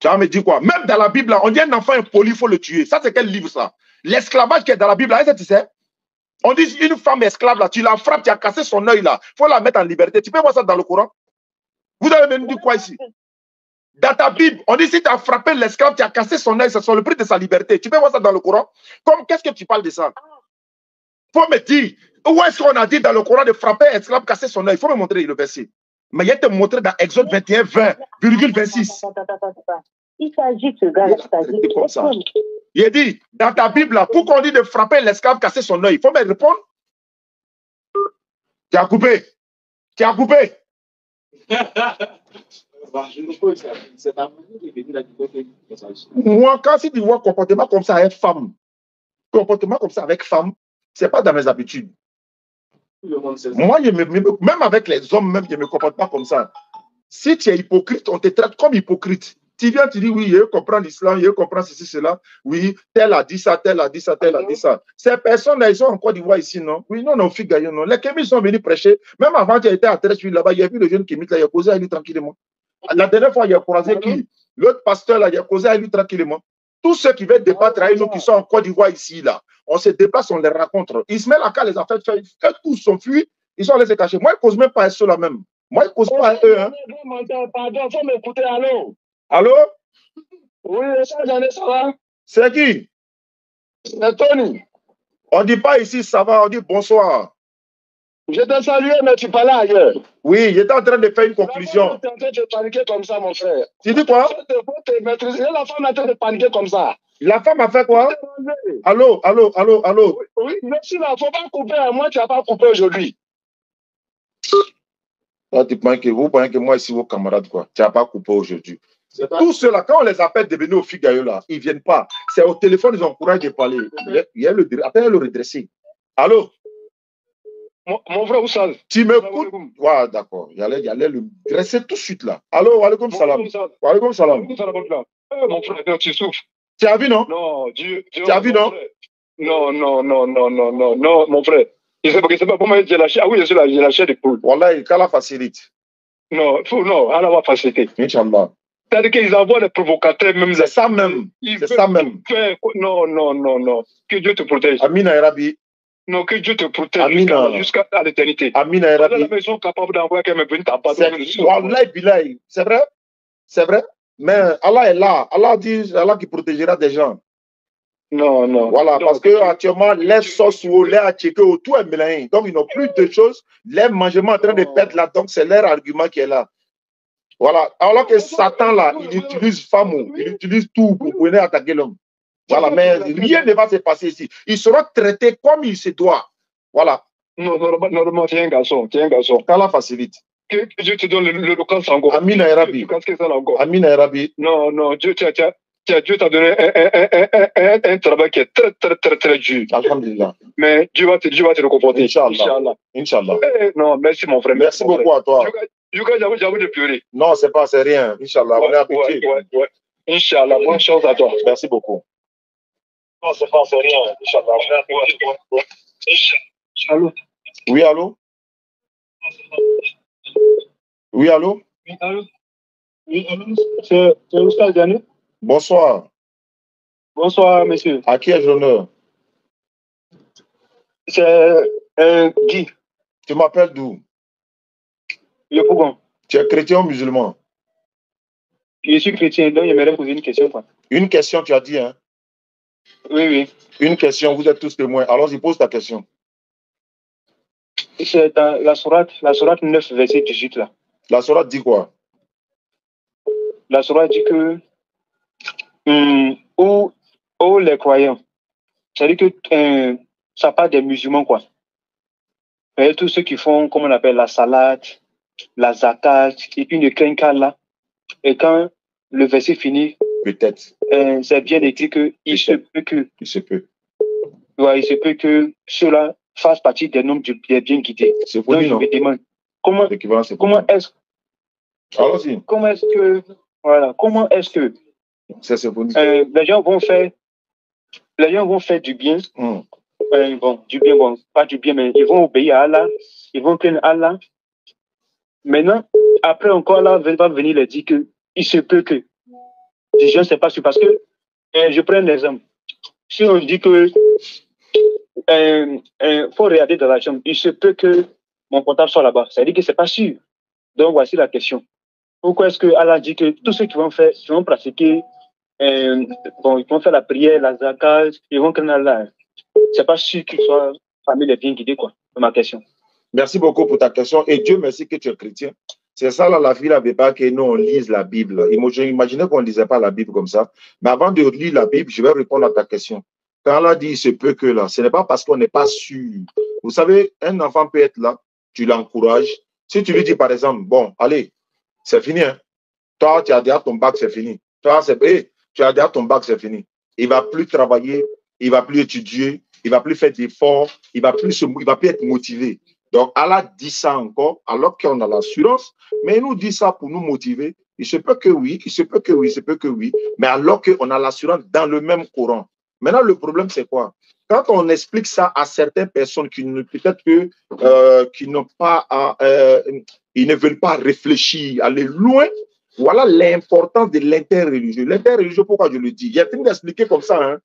A: Tu as me dit quoi? Même dans la Bible, on dit un enfant impoli, il faut le tuer. Ça, c'est quel livre ça? L'esclavage qui est dans la Bible, là, tu sais? On dit une femme esclave, là, tu la frappes, tu as cassé son œil, là. Il faut la mettre en liberté. Tu peux voir ça dans le Coran? Vous avez même dit quoi ici? Dans ta Bible, on dit si tu as frappé l'esclave, tu as cassé son œil, c'est sur le prix de sa liberté. Tu peux voir ça dans le Coran? Comme qu'est-ce que tu parles de ça? Il faut me dire, où est-ce qu'on a dit dans le Coran de frapper l'esclave, casser son œil? Il faut me montrer le verset. Mais il y a te montrer dans Exode 21, 20,26.
B: Il s'agit de ce gars-là.
A: Comme ça. Il a dit, dans ta Bible, là, pourquoi on dit de frapper l'esclave, casser son œil? Il faut me répondre. Tu as coupé. Tu as coupé. Moi, quand si tu vois un comportement comme ça avec femme, ce n'est pas dans mes habitudes. Moi, même avec les hommes, même, je ne me comporte pas comme ça. Si tu es hypocrite, on te traite comme hypocrite. Tu viens, tu dis, oui, je comprends l'islam, je comprends ceci, cela. Oui, tel a dit ça, tel a dit ça, tel a dit ça. Ces personnes-là, ils sont en Côte d'Ivoire ici, non? Oui, non, figure, non. Les Kémis sont venus prêcher. Même avant, tu étais à Trèche, là-bas, il y a vu le jeune Kémis, là, il a causé à lui tranquillement. La dernière fois, il a croisé qui? L'autre pasteur, là, il a causé à lui tranquillement. Tous ceux qui veulent débattre avec nous, qui sont en Côte d'Ivoire ici, là, on se déplace, on les rencontre. Ismaël Aka les a fait tous sont fuis, ils sont allés se cacher. Moi, ils ne causent même pas à ceux-là même. Moi, ils ne causent pas à eux. Hein.
D: Pardon, il faut m'écouter, allô?
A: Allô?
D: Oui, ça va?
A: C'est qui?
D: C'est Tony.
A: On ne dit pas ici, ça va, on dit bonsoir.
D: Je te salue, mais tu parlais ailleurs.
A: Oui, j'étais en train de faire une conclusion.
D: Tu es en train de paniquer comme ça, mon frère.
A: Tu dis quoi?
D: La femme est en train de paniquer comme ça.
A: La femme a fait quoi? Allô?
D: Oui, je suis là, il ne faut pas couper. Moi, tu n'as pas coupé aujourd'hui.
A: Vous pensez que moi, ici, vos camarades, quoi. Tu n'as pas coupé aujourd'hui. Tous ceux-là, quand on les appelle devenir au Figayo, là, ils ne viennent pas. C'est au téléphone, ils ont courage de parler. Appelle le redresser. Allô?
D: Mon frère, où ça?
A: Tu m'écoutes? Ouais, d'accord. Il allait le dresser tout de suite, là. Allô, walaikum salam. Walaikum salam.
D: Mon frère, tu souffres.
A: Tu as vu, non?
D: Non, Dieu.
A: Tu as vu, non?
D: Non, mon frère. Je ne sais pas comment j'ai lâché. Ah oui, j'ai lâché des poules.
A: Wallah, qu'Allah facilite.
D: Non, Allah va faciliter.
A: Inch'Allah.
D: C'est-à-dire qu'ils envoient des provocateurs même.
A: C'est ça même. C'est ça même.
D: Non. Que Dieu te protège.
A: Amina et Rabbi.
D: Non, que Dieu te protège jusqu'à l'éternité.
A: Amina et Rabbi.
D: Ils sont capables d'envoyer quelqu'un venir t'abandonner.
A: Wallah, billahi. C'est vrai? C'est vrai? Mais Allah est là. Allah dit, Allah qui protégera des gens.
D: Non.
A: Voilà, parce que actuellement, les sauces ou les attiqués tout est mélangé. Donc, ils n'ont plus de choses. Les mangements en train de perdre là. Donc, c'est leur argument qui est là. Voilà. Alors que Satan, là, il utilise femme, il utilise tout pour venir attaquer l'homme. Voilà, mais rien ne va se passer ici. Il sera traité comme il se doit. Voilà.
D: Non, normalement, tu es un garçon.
A: Qu'Allah facilite.
D: que Dieu te donne le local encore.
A: Amin Arabi. Amin Arabi.
D: Non, non, Dieu t'a donné un travail qui est très, très, très, très dur.
A: Alhamdulillah.
D: Mais Dieu va te réconforter.
A: Inch'Allah. Inch'Allah.
D: Non, merci mon frère.
A: Merci beaucoup à toi.
D: J'avoue de pleurer.
A: Non, c'est rien. Inch'Allah. On est habitué.
D: Ouais. Inch'Allah. Bonne chance à toi.
A: Merci beaucoup.
D: Non, c'est rien. Inch'Allah. Ouais. Allô?
A: Oui, allô? Oui, allô?
D: Oui, allô? Oui, allô? C'est Oustaz Diané?
A: Bonsoir.
D: Bonsoir, monsieur.
A: À qui ai-je l'honneur?
D: C'est Guy.
A: Tu m'appelles d'où?
D: Le Pougon.
A: Tu es chrétien ou musulman?
D: Je suis chrétien, donc j'aimerais poser une question. Quoi.
A: Une question, tu as dit, hein?
D: Oui.
A: Une question, vous êtes tous témoins. Alors, pose ta question.
D: C'est dans la sourate 9, verset 18, là.
A: La sourate dit quoi?
D: La sourate dit que où les croyants, c'est-à-dire que ça parle des musulmans, quoi. Et tous ceux qui font, comme on appelle, la salade, la zakat, et puis ne craignent qu'Allah. Et quand le verset finit,
A: peut-être,
D: c'est bien écrit que il se peut que cela fasse partie des nombres des bien guidés.
A: C'est
D: donc je me demande comment est-ce que les gens vont faire du bien, pas du bien, mais ils vont obéir à Allah, ils vont craindre Allah. Maintenant, après encore, Allah va venir leur dire que il se peut que. Je ne sais pas si, parce que je prends un exemple. Si on dit que faut regarder dans la chambre, il se peut que mon portable soit là-bas. Ça veut dire que c'est pas sûr. Donc voici la question. Pourquoi est-ce que Allah dit que tous ceux qui vont pratiquer, ils vont faire la prière, la zakat, ils vont craindre Allah. C'est pas sûr qu'ils soient parmi les bien guidés, quoi. C'est ma question.
A: Merci beaucoup pour ta question. Et Dieu merci que tu es chrétien. C'est ça, là, la fille n'avait pas que nous, on lise la Bible. J'imaginais qu'on ne lisait pas la Bible comme ça. Mais avant de lire la Bible, je vais répondre à ta question. Quand Allah dit, il se peut que là, ce n'est pas parce qu'on n'est pas sûr. Vous savez, un enfant peut être là, tu l'encourages. Si tu lui dis, par exemple, bon, allez, c'est fini. Hein? Toi, tu as déjà ton bac, c'est fini. Toi, tu as déjà ton bac, c'est fini. Il ne va plus travailler, il ne va plus étudier, il ne va plus faire d'efforts, il ne va plus être motivé. Donc, Allah dit ça encore, alors qu'on a l'assurance, mais il nous dit ça pour nous motiver. Il se peut que oui, il se peut que oui, il se peut que oui, mais alors qu'on a l'assurance dans le même Coran. Maintenant, le problème, c'est quoi? Quand on explique ça à certaines personnes qui peut-être qui n'ont pas, ils ne veulent pas réfléchir, aller loin, voilà l'importance de l'interreligieux. L'interreligieux, pourquoi je le dis? Il y a fini d'expliquer comme ça. Hein?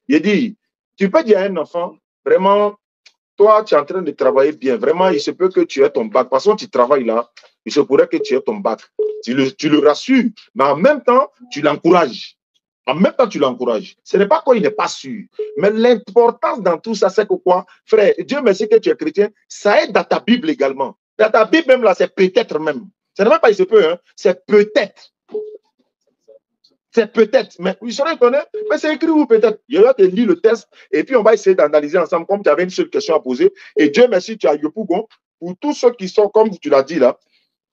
A: Il dit, tu peux dire à un enfant, vraiment, toi, tu es en train de travailler bien. Vraiment, il se peut que tu aies ton bac. Parce que tu travailles là, il se pourrait que tu aies ton bac. Tu le rassures, mais en même temps, tu l'encourages. En même temps, tu l'encourages. Ce n'est pas qu'il n'est pas sûr. Mais l'importance dans tout ça, c'est que quoi? Frère, Dieu merci que tu es chrétien, ça aide dans ta Bible également. Dans ta Bible même là, c'est peut-être même. Ce n'est même pas il se peut, hein? C'est peut-être. C'est peut-être, mais il serait étonné, mais c'est écrit où peut-être. Je vais te lire le test et puis on va essayer d'analyser ensemble comme tu avais une seule question à poser. Et Dieu merci, tu as Yopougon. Pour tous ceux qui sont, comme tu l'as dit là,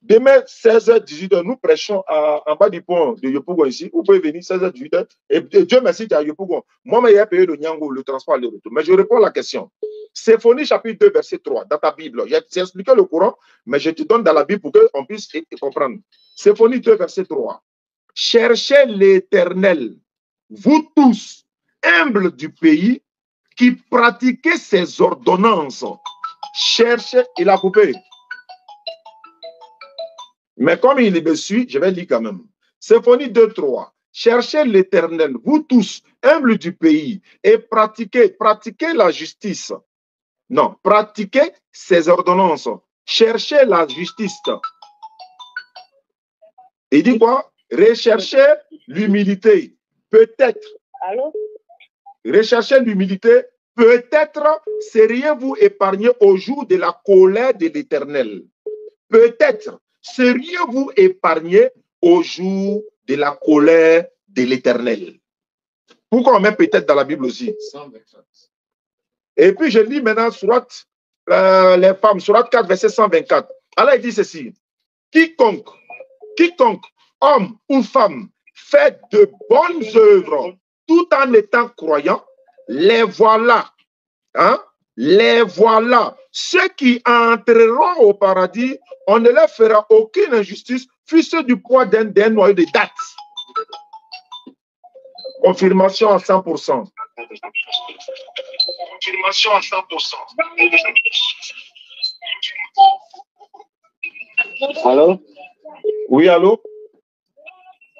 A: demain 16h, 18h, nous prêchons en bas du pont de Yopougon ici. Vous pouvez venir 16h, 18h. Et Dieu merci, tu as Yopougon. Moi, j'ai payé le Nyango, le transport, le retour. Mais je réponds à la question. Séphonie chapitre 2, verset 3, dans ta Bible. J'ai expliqué le courant, mais je te donne dans la Bible pour qu'on puisse comprendre. Séphonie 2, verset 3. Cherchez l'Éternel, vous tous, humbles du pays, qui pratiquez ses ordonnances. Cherchez, il a coupé. Mais comme il est dessus, je vais lire quand même. Symphonie 2, 3. Cherchez l'Éternel, vous tous, humbles du pays, et pratiquez la justice. Non, pratiquez ses ordonnances. Cherchez la justice. Il dit quoi? Recherchez l'humilité. Peut-être. Recherchez l'humilité. Peut-être seriez-vous épargné au jour de la colère de l'Éternel. Peut-être seriez-vous épargné au jour de la colère de l'Éternel. Pourquoi on met peut-être dans la Bible aussi? 124. Et puis je lis maintenant sourate les femmes, sourate 4, verset 124. Allah dit ceci. quiconque, homme ou femme, fait de bonnes œuvres tout en étant croyant, les voilà. Hein? Les voilà. Ceux qui entreront au paradis, on ne leur fera aucune injustice, fût-ce du poids d'un noyau de dattes. Confirmation à 100%. Confirmation à 100%.
E: Allô?
A: Oui, allô?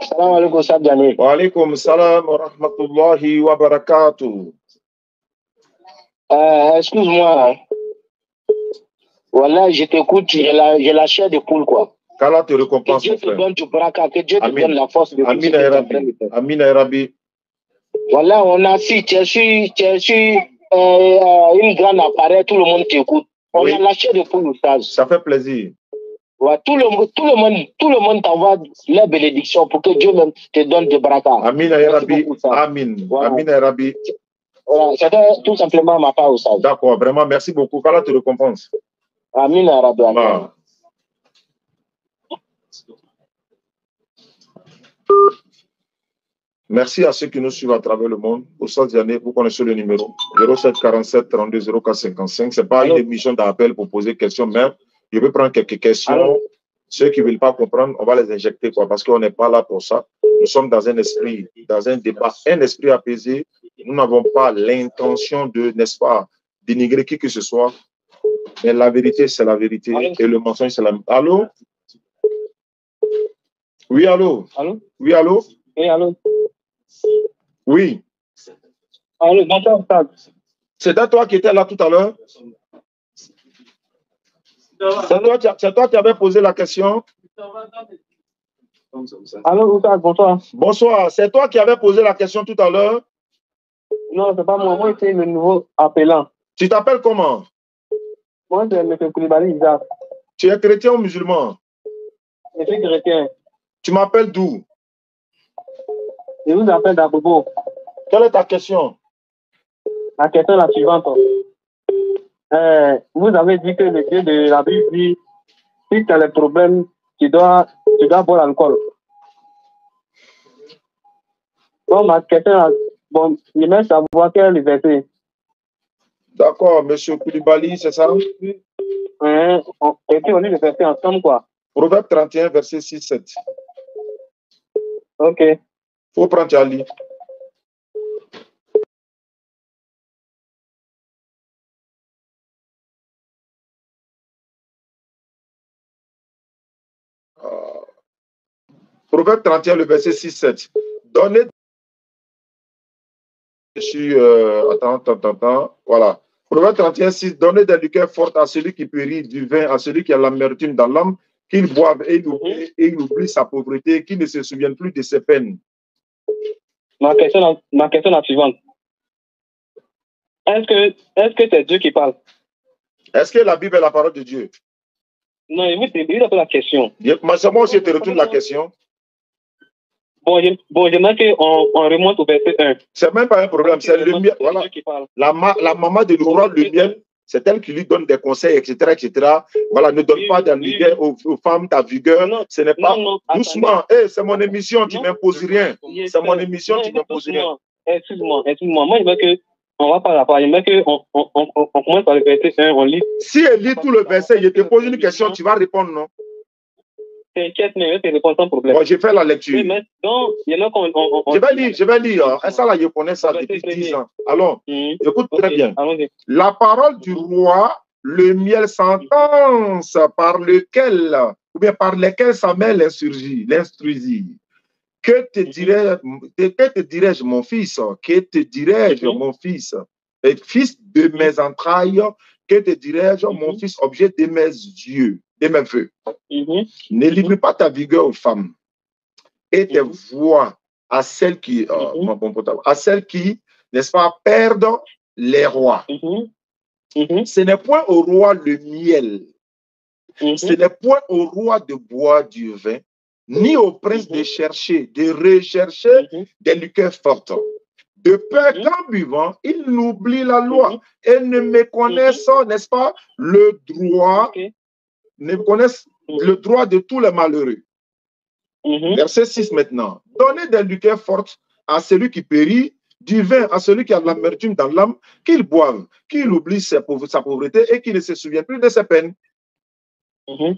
E: Salam alaikum, Sabjani.
A: Wa alaikum salam wa rahmatullahi wa barakatuh.
E: Excuse-moi. Voilà, je t'écoute, j'ai la chair de poule, quoi.
A: Qu'Allah te récompense,
E: que Dieu
A: mon frère.
E: te donne du baraka, que Dieu te
A: Amin.
E: donne la force de
A: Amin ya Rabbi. Amin ya Rabbi.
E: Voilà, on a su, tu as su une grande appareil, tout le monde t'écoute. On
A: Oui.
E: a la chair de poule,
A: ça fait plaisir.
E: Ouais, tout le monde t'envoie les bénédictions pour que Dieu même te donne de baraka.
A: Amin ya Rabbi. Amin.
E: Voilà.
A: Amin ya Rabbi.
E: Voilà, c'était tout simplement ma part au sage.
A: D'accord, vraiment, merci beaucoup. Qu'Allah te récompense.
E: Amin ya Rabbi.
A: Ah. Merci à ceux qui nous suivent à travers le monde. Au sens d'année, vous connaissez le numéro 07 47 32 04 55. Ce n'est pas une émission d'appel pour poser questions, mais je vais prendre quelques questions.
E: Allô?
A: Ceux qui ne veulent pas comprendre, on va les injecter, quoi, parce qu'on n'est pas là pour ça. Nous sommes dans un esprit, dans un débat, un esprit apaisé. Nous n'avons pas l'intention de, n'est-ce pas, dénigrer qui que ce soit. Mais la vérité, c'est la vérité.
E: Allô?
A: Et le mensonge, c'est la... Allô? Oui, allô?
E: Allô?
A: Oui, allô?
E: Oui, allô?
A: Oui.
E: Allô, bonsoir, Stade.
A: C'était toi qui étais là tout à l'heure? C'est toi qui avais posé la question?
E: Allô, Stade, bonsoir.
A: Bonsoir. C'est toi qui avais posé la question tout à l'heure?
E: Non, c'est pas moi. Moi, c'est le nouveau appelant.
A: Tu t'appelles comment?
E: Moi, c'est M. Koulibaly Isaac.
A: Tu es chrétien ou musulman?
E: Je suis chrétien.
A: Tu m'appelles d'où?
E: Je vous appelle d'Abobo.
A: Quelle est ta question?
E: La question est la suivante. Vous avez dit que le Dieu de la Bible dit si tu as le problème, tu dois boire l'alcool. Bon, ma question, bon, je vais savoir quel est le verset.
A: D'accord, monsieur Koulibaly, c'est ça?
E: Et puis on lit le verset ensemble, quoi.
A: Proverbe 31, verset 6-7.
E: Ok.
A: Faut prendre ta lit. Proverbe 31, le verset 6-7. Donnez. Attends. Voilà. Proverbe 31, 6. Donnez des liqueurs fortes à celui qui périt, du vin à celui qui a l'amertume dans l'âme, qu'il boive et il oublie sa pauvreté, qu'il ne se souvienne plus de ses peines.
E: Ma question est la suivante. Est-ce que c'est Dieu qui parle?
A: Est-ce que la Bible est la parole de Dieu?
E: Non, il me pose la question.
A: C'est moi aussi, je te retourne la question.
E: Bon, j'aimerais qu'on remonte au verset 1.
A: C'est même pas un problème, c'est le miel. Voilà. La maman de Laurent, le miel, c'est elle qui lui donne des conseils, etc. Voilà, ne donne pas de vigueur aux femmes, ta vigueur.
E: Non,
A: ce n'est pas.
E: Non,
A: doucement. C'est mon émission, tu n'imposes rien. C'est mon émission, tu n'imposes rien.
E: Excuse-moi. Moi, je veux qu'on va pas la part. Je veux qu'on commence par le verset 1, on lit.
A: Si elle lit tout le verset, je te pose une question, tu vas répondre, non?
E: T'inquiète, mais je te réponds sans problème.
A: Bon, j'ai fait la lecture.
E: Oui, mais donc, il y en a qu'on.
A: Je vais lire. Ça, là, je connais ça depuis 10 ans. Alors, écoute très bien. La parole du roi, le miel sentence par lequel, ou bien par lesquels Samuel l'instruisit. Que te dirais-je, mon fils? Que te dirais-je, mon fils? Et fils de mes entrailles, que te dirais-je, mon fils, objet de mes yeux, de mes vœux? Ne livre pas ta vigueur aux femmes et tes voix à celles qui, n'est-ce pas, perdent les rois. Ce n'est point au roi le miel, ce n'est point au roi de boire du vin, ni au prince de rechercher des liqueurs fortes. De peur qu'en buvant, ils n'oublient la loi et ne méconnaissent, n'est-ce pas, le droit, ne connaissent le droit de tous les malheureux. Verset 6 maintenant. Donnez des liqueurs fortes à celui qui périt, du vin à celui qui a de l'amertume dans l'âme, qu'il boive, qu'il oublie sa pauvreté et qu'il ne se souvient plus de ses peines. Je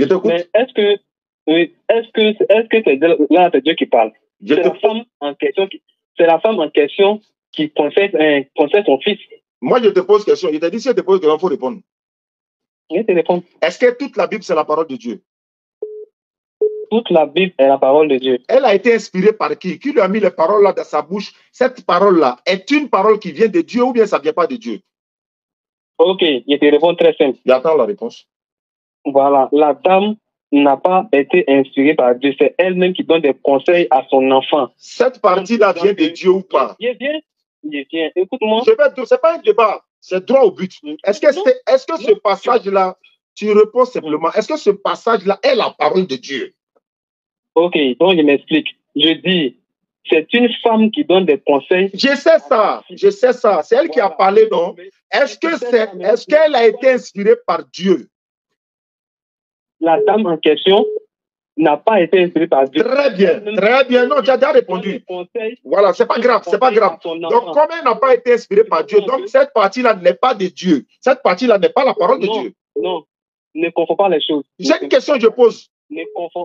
A: t'écoute.
E: Mais est-ce que c'est Dieu qui parle? C'est la femme en question qui conseille son fils.
A: Moi, je te pose question. Je t'ai dit, si je te pose question, il faut répondre.
E: Je te réponds.
A: Est-ce que toute la Bible, c'est la parole de Dieu?
E: Toute la Bible est la parole de Dieu.
A: Elle a été inspirée par qui? Qui lui a mis les paroles là dans sa bouche? Cette parole-là est une parole qui vient de Dieu ou bien ça ne vient pas de Dieu?
E: Ok, je te réponds très simple.
A: J'attends la réponse.
E: Voilà, la dame n'a pas été inspirée par Dieu. C'est elle-même qui donne des conseils à son enfant.
A: Cette partie-là vient de Dieu ou pas?
E: Je viens. Écoute-moi.
A: C'est pas un débat, c'est droit au but. Est-ce que ce passage-là, tu réponds simplement, est-ce que ce passage-là est la parole de Dieu?
E: Ok, donc je m'explique. Je dis, c'est une femme qui donne des conseils.
A: Je sais ça. C'est elle qui a parlé, non? Est-ce qu'elle a été inspirée par Dieu?
E: La dame en question n'a pas été inspirée par Dieu.
A: Très bien. Non, tu as déjà répondu. Voilà, c'est pas grave. Donc, comme elle n'a pas été inspirée par Dieu, donc cette partie-là n'est pas de Dieu. Cette partie-là n'est pas la parole de Dieu.
E: Non, ne confonds pas les choses.
A: J'ai une question, je pose.
E: Moi, tu poses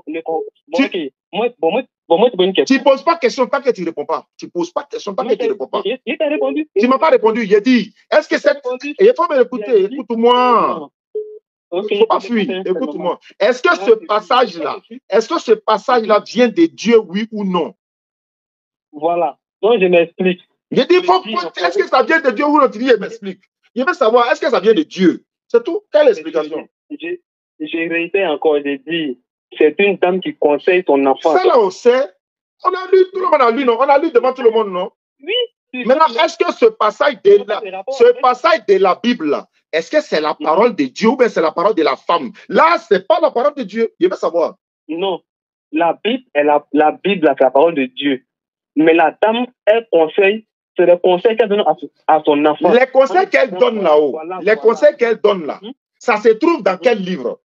E: une question.
A: Tu ne poses pas question tant que tu ne réponds pas. Tu ne poses pas question tant que tu ne réponds pas.
E: Il t'a répondu.
A: Tu ne m'as pas répondu. J'ai dit, est-ce que cette... Il faut m'écouter. Écoute-moi. Il ne faut pas fuir. Écoute-moi. Est-ce que ce passage-là vient de Dieu, oui ou non?
E: Voilà. Donc, je m'explique.
A: Je dis, est-ce que ça vient de Dieu ou non? Tu dis, je m'explique. Je veux savoir, est-ce que ça vient de Dieu? C'est tout. Quelle explication?
E: J'ai réitéré encore, j'ai dit, c'est une dame qui conseille son enfant.
A: Ça là, on sait. On a lu, tout le monde a lu, non? On a lu devant tout le monde, non?
E: Oui.
A: Maintenant, est-ce que ce passage de la Bible, là, est-ce que c'est la parole de Dieu ou bien c'est la parole de la femme? Là, ce n'est pas la parole de Dieu. Je veux savoir.
E: Non. La Bible, c'est la parole de Dieu. Mais la dame, elle conseille, c'est le conseil qu'elle donne à son enfant.
A: Les conseils qu'elle donne là-haut, conseils qu'elle donne là, ça se trouve dans quel livre?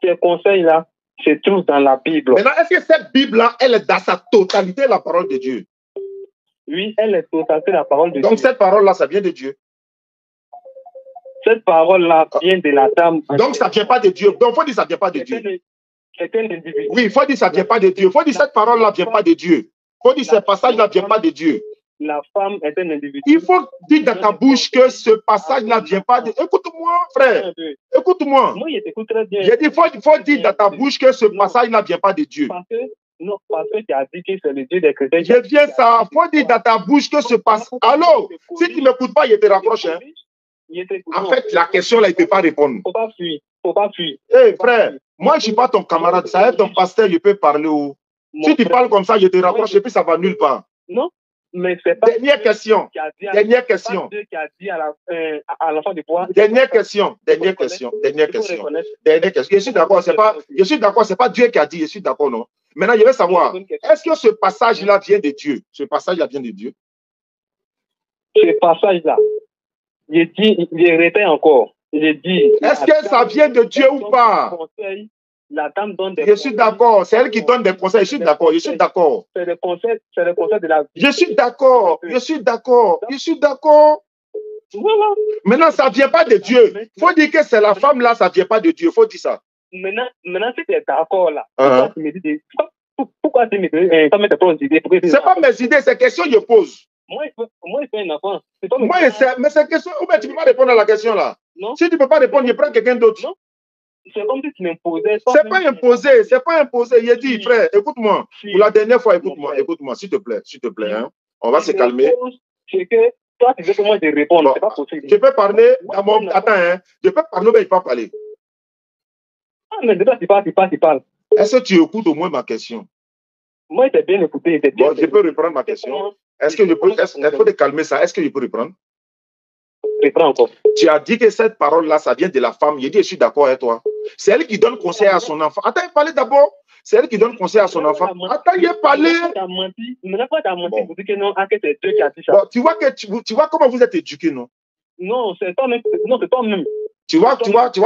E: Ces conseils-là se trouvent dans la Bible.
A: Maintenant, est-ce que cette Bible-là, elle est dans sa totalité la parole de Dieu?
E: Oui, elle est totalité la parole de Dieu.
A: Donc, cette parole-là, ça vient de Dieu.
E: Cette parole-là vient de la dame.
A: Donc, ça ne vient pas de Dieu. Donc, il faut dire que ça ne vient pas de Dieu.
E: C'est un individu.
A: Oui, il faut dire que ça ne vient pas de Dieu. Il faut dire que cette parole-là ne vient pas de Dieu. Il faut dire que ce passage-là ne vient pas de Dieu.
E: La femme est un individu.
A: Il faut dire dans ta bouche que ce passage-là ne vient pas de... Écoute-moi, frère. Écoute-moi.
E: Moi, je t'écoute très bien.
A: J'ai dit, il faut dire dans ta bouche que ce passage-là ne vient pas de Dieu.
E: Parce que tu as dit que c'est le Dieu des chrétiens.
A: Je viens ça. Il faut dire dans ta bouche que ce passage... Allô? Si tu ne m'écoutes pas, je te rapproche. Hein. En fait, la question là, il ne peut pas répondre.
E: Faut pas fuir.
A: Hé, frère, moi, je ne suis pas ton camarade. Ça est ton pasteur, je peux parler où? Si tu parles comme ça, je te rapproche et puis ça va nulle part.
E: Non, mais c'est pas...
A: Dernière question. Dernière question.
E: Dieu qui a dit à l'enfant de pouvoir...
A: Dernière question. Je suis d'accord, c'est pas Dieu qui a dit, je suis d'accord, non? Maintenant, je veux savoir, est-ce que ce passage-là vient de Dieu? Ce passage-là vient de Dieu?
E: Ce passage-là, je répète encore, je dis...
A: Est-ce que ça vient de Dieu ou pas?
E: La dame donne des
A: Je suis d'accord, c'est elle qui donne des conseils, je suis d'accord.
E: C'est le conseil de la vie.
A: Je suis d'accord.
E: Voilà.
A: Maintenant, ça ne vient pas de Dieu. Il faut dire que c'est la femme là, ça ne vient pas de Dieu. Il faut dire ça.
E: Maintenant si tu es d'accord là, pourquoi tu me dis ça met tes idées?
A: C'est pas mes idées, c'est question que je pose.
E: Moi, je fais un enfant.
A: Mais c'est question, ou bien tu ne peux pas répondre à la question là.
E: Non.
A: Si tu ne peux pas répondre, je prends quelqu'un d'autre.
E: Non. C'est comme si tu m'imposais.
A: C'est pas imposé. Il a dit, frère, écoute-moi. Pour la dernière fois, écoute-moi, s'il te plaît. Hein. On va se calmer.
E: C'est que toi, tu veux que moi je réponde. C'est pas possible.
A: Je peux parler à mon... Attends, hein. Je peux parler, mais il ne peut pas parler.
E: Ah, mais déjà, tu parles.
A: Est-ce que tu écoutes au moins ma question?
E: Moi, j'ai bien écouté.
A: Bon, je peux reprendre ma question. Est-ce que je peux... Il faut te calmer ça. Est-ce que je peux reprendre?
E: Reprends encore.
A: Tu as dit que cette parole-là, ça vient de la femme. J'ai dit, je suis d'accord avec toi. C'est elle qui donne conseil à son enfant. Attends, il parlait d'abord. C'est elle qui donne conseil à son enfant. Attends, il a parlé.
E: Tu as menti. Mais pourquoi tu as menti pour dire que non, que c'est Dieu qui a dit ça?
A: Bon, tu vois comment vous êtes éduqués, non?
E: Non, c'est toi-même. Non, c'est toi-même.
A: Tu vois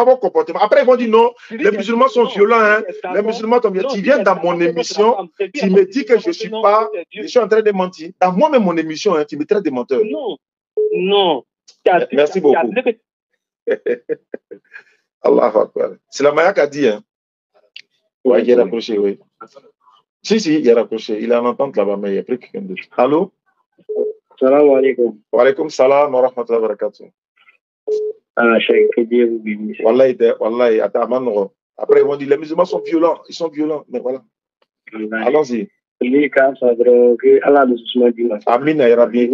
A: mon comportement. Après, ils vont dire non, les musulmans sont violents. Hein. Les musulmans sont violents. Tu viens dans mon émission, tu me dis que je suis en train de mentir. Dans moi-même, mon émission, hein, tu me traites de menteur.
E: Non.
A: Merci beaucoup. Allah Akbar. C'est la Maya qui a dit. Hein. Oui, il est rapproché, oui. Si, il est rapproché. Il est en entente là-bas, mais il n'y a plus quelqu'un d'autre. Allô?
E: Salam alaikum.
A: Wa alaikum salam wa rahmatullahi wa barakatuh.
E: Ah, Cheikh, que Dieu vous bénisse.
A: Wallahi, attends, après, ils vont dire les musulmans sont violents. Ils sont violents. Mais voilà. Allons-y. Amin Arabi,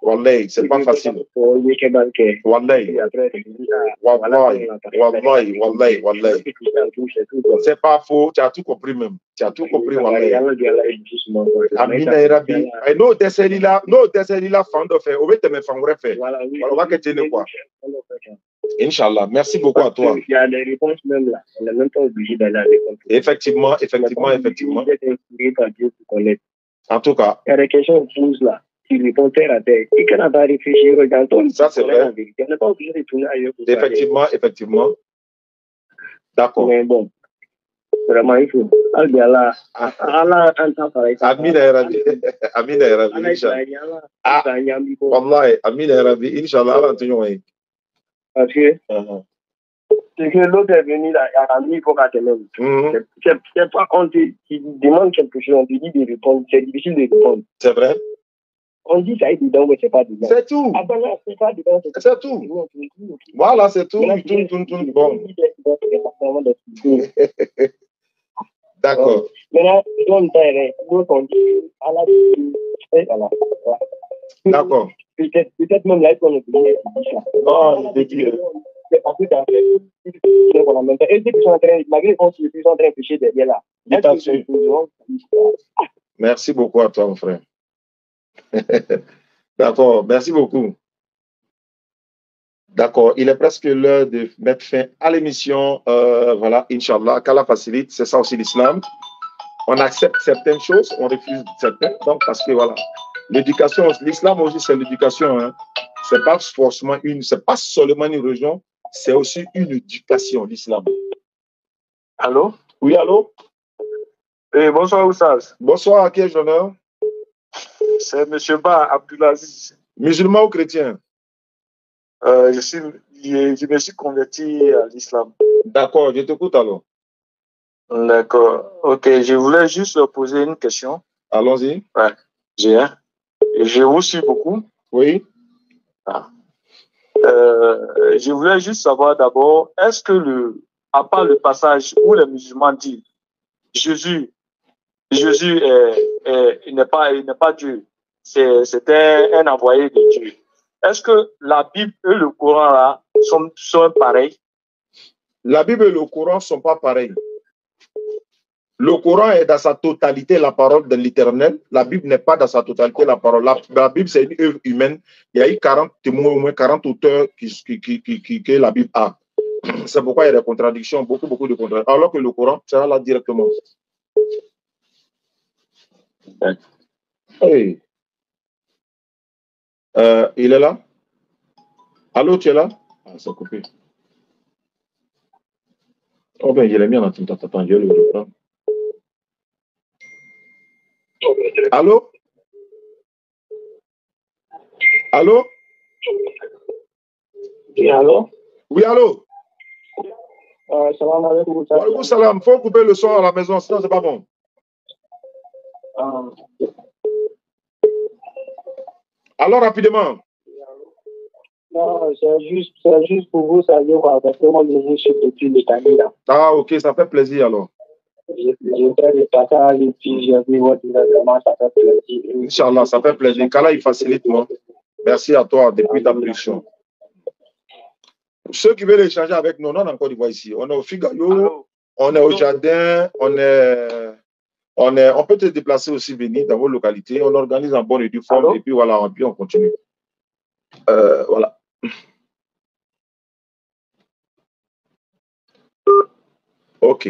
A: Wallahi, c'est pas facile. Wallahi. C'est pas faux, tu as tout compris même. Tu as tout compris, Wallahi. Amin Arabi. Et nous, Tesselila, fond fait. On va te mettre en fait. On va que tu ne quoi. Inch'Allah, merci beaucoup à toi.
E: Il y a des réponses même là. On n'est même pas obligé d'aller à l'école.
A: Effectivement. En tout cas.
E: Il y a des questions posées là. Tu réponds terre à terre. Et quand on va réfléchir, regarde-toi.
A: Ça, c'est vrai.
E: On n'est pas obligé de tourner ailleurs.
A: Effectivement. D'accord.
E: Mais bon. Vraiment, il faut. Allah,
A: Amin Arabi. Wallahi, Amin Arabi. Inch'Allah, Allah t'y
E: parce que c'est que l'autre est venu là, il a mis il faut qu'à te même. C'est pas on te demande quelque chose, on te dit de répondre, c'est difficile de répondre.
A: C'est vrai.
E: On dit ça est dedans, mais c'est pas dedans.
A: C'est tout.
E: Ah ben non, c'est pas dedans.
A: C'est tout. Voilà, c'est tout. Tourne. Bon. D'accord.
E: Maintenant, on dit à la
A: d'accord.
E: Peut-être même là, on est obligé
A: non, de dire.
E: C'est parce que dans et ceux qui sont en train, malgré qu'on sont en train de pêcher derrière là.
A: Merci beaucoup à toi, mon frère. D'accord, merci beaucoup. D'accord, il est presque l'heure de mettre fin à l'émission. Voilà, Inch'Allah, qu'Allah facilite, c'est ça aussi l'islam. On accepte certaines choses, on refuse certaines. Donc, parce que voilà, l'éducation, l'islam aussi, c'est l'éducation. Hein. C'est pas forcément c'est pas seulement une religion, c'est aussi une éducation, l'islam.
F: Allô?
A: Oui, allô?
F: Bonsoir, Oussaz.
A: Bonsoir, à qui ai-je l'honneur?
F: C'est M. Ba Abdulaziz.
A: Musulman ou chrétien?
F: Je me suis converti à l'islam.
A: D'accord, je t'écoute alors.
F: D'accord. Ok, je voulais juste poser une question.
A: Allons-y.
F: Ouais. Je vous suis beaucoup.
A: Oui.
F: Je voulais juste savoir d'abord, est-ce que à part le passage où les musulmans disent Jésus n'est pas Dieu, c'était un envoyé de Dieu. Est-ce que la Bible et le Coran là sont pareils?
A: La Bible et le Coran ne sont pas pareils. Le Coran est dans sa totalité la parole de l'Éternel. La Bible n'est pas dans sa totalité la parole. La Bible, c'est une œuvre humaine. Il y a eu 40 témoins, au moins 40 auteurs que la Bible a. C'est pourquoi il y a des contradictions, beaucoup de contradictions. Alors que le Coran, c'est là directement. Hey. Il est là? Allô, tu es là? Ah, c'est coupé. Oh ben, il est bien dans ton temps. Je vais le reprendre. Allô? Allô?
E: Oui, allô?
A: Oui, allô?
E: Salam alaikum.
A: Wa alaikum salam. Faut couper le son à la maison, sinon c'est pas bon. Alors, rapidement.
E: Non, c'est juste pour vous savoir, parce que moi, je vous suis depuis l'Italie, là.
A: Ah, ok, ça fait plaisir, alors.
E: J'ai fait le passage, et puis j'ai vu votre événement, ça fait plaisir.
A: Inch'Allah, ça fait plaisir. Qu'Allah, il facilite, moi. Merci à toi, depuis ta pression. Ceux qui veulent échanger avec nous, on est encore d'Ivoire ici. On est au Figaro, on est au jardin, on peut te déplacer aussi, venir dans vos localités. On organise en bonne et due forme, et puis voilà, puis on continue. Voilà. Ok.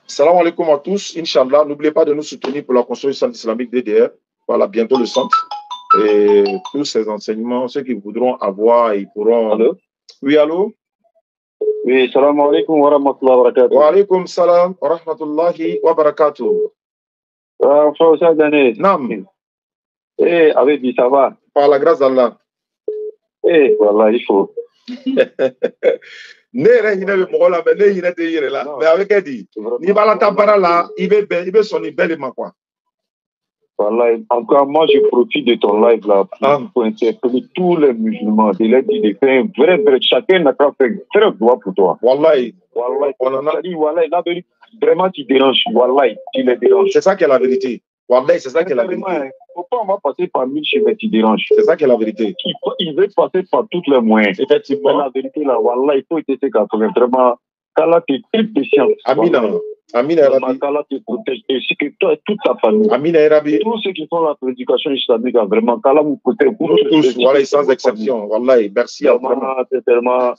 A: Salam alaikum à tous. Inch'Allah, n'oubliez pas de nous soutenir pour la construction du centre islamique DDR. Voilà, bientôt le centre. Et tous ces enseignements, ceux qui voudront avoir, ils pourront...
G: Allô?
A: Oui, allô?
G: Oui, salam alaikum wa rahmatullahi wa barakatuh.
A: Wa alaikum salam wa rahmatullahi wa barakatuh.
G: Frère Dané.
A: Nam.
G: Eh, avec dit, ça va?
A: Par la grâce d'Allah.
G: Eh, voilà, il faut.
A: Ne yɛrɛ hinɛ bɛ mɔgɔ la mais ne hinɛ tɛ i yɛrɛ la mais a bɛ kɛ di n'i b'a la ta baara la i bɛ sɔn nin bɛɛ de ma quoi.
G: Voilà, en tout cas, moi je profite de ton live là pour interpeller tous les musulmans. Il a dit de faire un vrai, chacun n'a qu'à faire très droit pour toi.
A: Wallahi.
G: Wallahi, on en a dit, Wallahi, la vérité, vraiment tu déranges. Wallahi, tu les déranges.
A: C'est ça qui est la vérité. Wallahi, c'est ça qui est la vérité.
G: Pourquoi on va passer par 1000 chemins qui dérangent?
A: C'est ça qui est la vérité.
G: Il veut passer par tous les moyens.
A: Effectivement.
G: Mais la vérité là, Wallah, il faut être 80. Vraiment, qu'Allah te triple de science.
A: Amina. Amina Rabbi.
G: Qu'Allah te protège. Ainsi que toi et toute ta famille.
A: Amina Rabbi.
G: Tous ceux qui font la prédication islamique, vraiment, qu'Allah vous protège.
A: Tous, Wallahi, sans exception. Wallahi, merci à vous.
G: C'est tellement...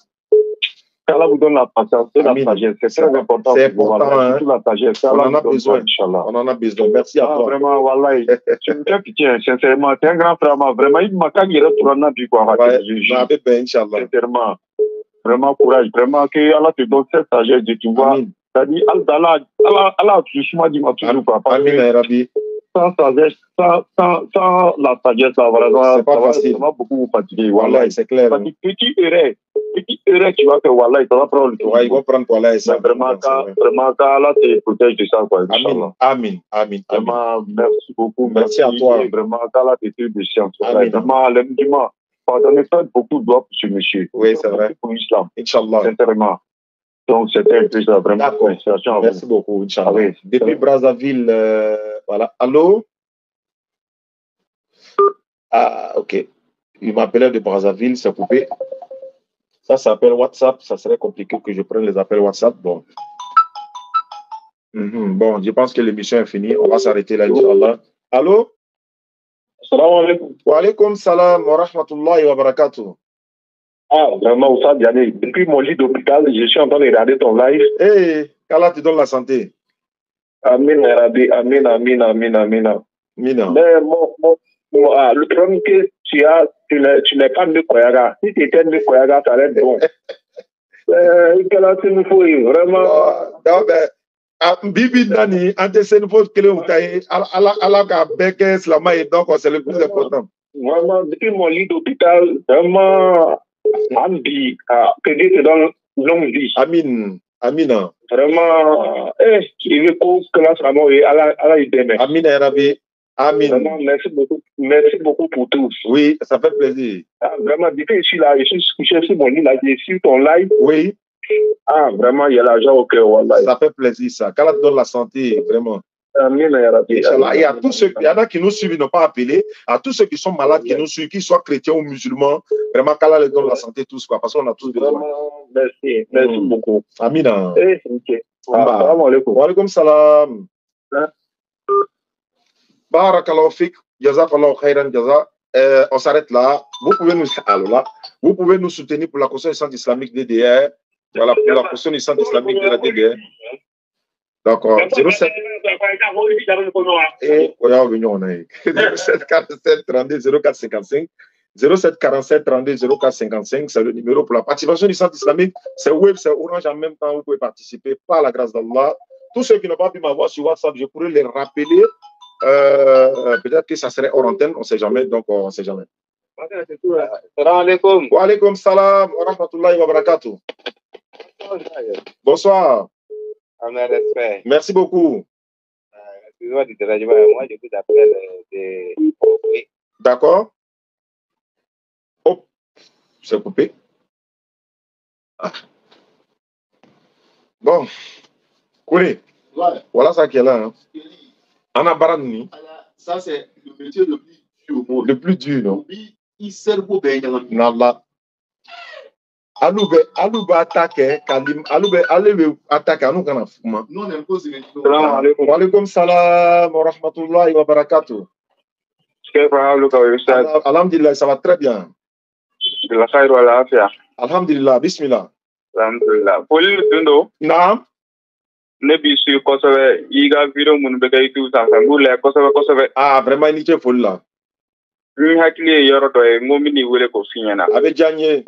G: Qu'Allah vous donne la patience et la sagesse. C'est très important.
A: C'est important. Hein?
G: La sagesse.
A: On en a besoin, Inch'Allah. On en a besoin. Merci à toi.
G: Vraiment, Wallahi. Tu me fais pitié, sincèrement. Tu es un grand frère. Vraiment, il m'a qu'à dire tout le temps.
A: Inch'Allah.
G: Sincèrement. Vraiment, courage. Vraiment, que Allah te donne cette sagesse de tu vois. C'est-à-dire, Allah, tu m'as dit, ma toujours pas.
A: Amin, Rabbi.
G: Sans sagesse, sans la sagesse, là, voilà,
A: c'est pas facile.
G: Ça va beaucoup vous fatiguer.
A: Voilà, c'est clair.
G: Petit erreur, tu vas faire, voilà, il va prendre le tour.
A: Ouais, ils vont prendre pour là et ça.
G: Vraiment, Allah te protège de ça, quoi.
A: Amin.
G: Vraiment, merci beaucoup.
A: Merci à toi.
G: Vraiment, Allah te triple de science. Vraiment, les musulmans, pardonnez pas beaucoup de doigts pour ce monsieur.
A: Oui, c'est vrai.
G: Pour l'islam.
A: Inch'Allah.
G: Sincèrement. Donc, c'était un plaisir, vraiment.
A: Merci beaucoup, Inch'Allah.
G: Ah, oui.
A: Depuis Brazzaville, voilà. Allô? Ah, ok. Il m'appelait de Brazzaville, c'est coupé. Ça s'appelle WhatsApp. Ça serait compliqué que je prenne les appels WhatsApp. Bon. Bon, je pense que l'émission est finie. On va s'arrêter là, Inch'Allah. Allô?
E: Salam alaikum.
A: Wa alaikum salam wa rahmatullahi wa barakatuh.
E: Ah, vraiment, Oussad Diané, depuis mon lit d'hôpital, je suis en train de regarder ton live.
A: Hey, qu'Allah te donne la santé.
E: Amin, Rabbi, amin. Mais le problème que tu as, tu n'es pas de Koyaga. Si tu étais de Koyaga, ça allait être bon. Qu'Allah, il faut vraiment...
A: Bibi Nani, antecédent faut que le Allah ka beke slama et donc c'est le plus important.
E: Vraiment, depuis mon lit d'hôpital, vraiment... Ambi, que Dieu te donne longue vie.
A: Amin.
E: Vraiment, il veut que là, ça va, Allah il t'aime.
A: Amin, Rabbi. Amin.
E: Vraiment, merci beaucoup pour tout.
A: Oui, ça fait plaisir.
E: Vraiment, depuis que je suis là, je suis couché sur mon lit, là, j'ai su ton live.
A: Oui.
E: Vraiment, il y a l'argent au cœur.
A: Ça fait plaisir, ça. Qu'Allah te donne la santé, vraiment.
E: Amin,
A: il y a tous ceux, il y en a qui nous suivent, ils n'ont pas appelé. À tous ceux qui sont malades, qui nous suivent, qu'ils soient chrétiens ou musulmans, vraiment, qu'Allah leur donne la santé tous, quoi, parce qu'on a tous besoin.
E: Merci beaucoup.
A: Amina.
E: Salam alaikum.
A: Wa alaikum salam. Barakallahu fik, jazakallahu khairan jaza. On s'arrête là. Vous pouvez nous soutenir pour la caution du Centre islamique DDR. Voilà, pour la caution du Centre islamique de la DDR. D'accord. 07 47 32 04 55. 07 47 32 04 55, c'est le numéro pour la participation du Centre islamique. C'est web, c'est orange en même temps. Vous pouvez participer par la grâce d'Allah. Tous ceux qui n'ont pas pu m'avoir sur WhatsApp, je pourrais les rappeler. Peut-être que ça serait hors antenne, on ne sait jamais. Donc, on ne sait jamais.
E: Salam alaikum.
A: Wa alaikum salam wa rahmatullahi wa barakatuh. Bonsoir. Merci beaucoup.
H: Excusez-moi du dérangement. Moi, je vous appelle de...
A: D'accord. Oh, c'est coupé. Bon. Koulé. Voilà ça qui est là. Hein. Anna Barani.
I: Ça, c'est le métier le plus dur au monde.
A: Le plus dur, non?
I: Il sert pour bien.
A: Nala. Alube attaque, Kalim, Alube attaque, nous quand on
I: non, on impose une
A: Wa alaikum salam wa rahmatullahi wa barakatuh. Alhamdulillah, ça va très bien. Alhamdulillah, bismillah.
H: Alhamdulillah. Poli tundo.
A: Naam.
H: Ne bi su kosɛbɛ i ka video minnu bɛ kɛ YouTube sanfɛ n b'u layɛ kosɛbɛ kosɛbɛ.
A: Ah, vraiment, il est folle là.
H: Ni hakili ye yɔrɔ dɔ ye n ko n bɛ n'i wele k'o f'i ɲɛna.
A: A bɛ diya n ye.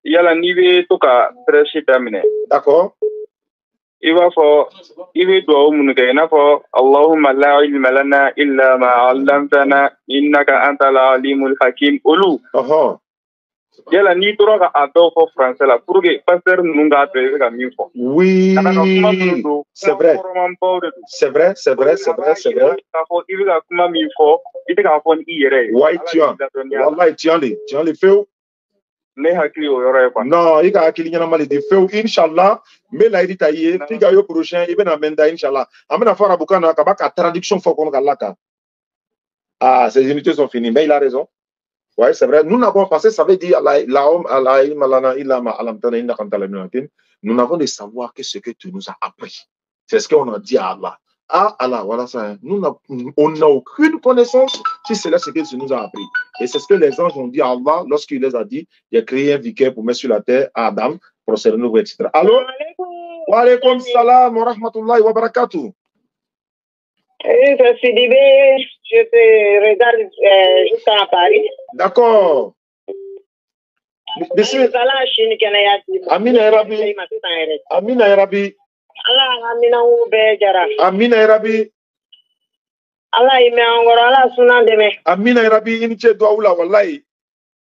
H: Yala n'i bɛ to ka prêche daminɛ.
A: D'accord.
H: I b'a fɔ i bɛ dugawu minnu kɛ i n'a fɔ Allahumma la ilma lana illa ma 'allamtana innaka antal alimul hakim olu. Yala n'i tora ka a dɔw fɔ français la pour que pasteur ninnu k'a dɔn i bɛ ka min fɔ.
A: Oui, c'est vrai. C'est vrai, c'est vrai, c'est vrai, c'est vrai.
H: K'a fɔ i bɛ ka kuma min fɔ i tɛ k'a fɔ ni i yɛrɛ ye.
A: Ouais, wallahi tu en les fais.
H: Ne hakili o yɔrɔ ye quoi.
A: Non, i ka hakili ɲɛnama de di fewu inshallah n bɛ layidu ta i ye f'i ka yo prochain i bɛna mɛn da inshallah an bɛna fɔ arabukan na ka ba ka traduction fɔ kɔnɔ ka lakan. Ah, ces unités sont finies, mais il a raison. Ouais, c'est vrai. Nous n'avons pas, ça veut dire nous n'avons de savoir que ce que tu nous as appris. C'est ce qu'on a dit à Allah. Ah, Allah, voilà ça. Nous, on n'a aucune connaissance si c'est là ce que tu nous as appris. Et c'est ce que les anges ont dit à Allah lorsqu'il les a dit, il a créé un vicaire pour mettre sur la terre à Adam, pour se renouveler, etc. Allô? Wa alaykum salam wa rahmatullahi wa barakatuh.
B: Je suis Dibé, je te regarde jusqu'à Paris.
A: D'accord. Amina Erabi. Amina Erabi.
B: Allah Amina Ubejara.
A: Amina Erabi.
B: Allah ime angoro Allah sunan deme.
A: Amina Erabi inche doaula wallahi.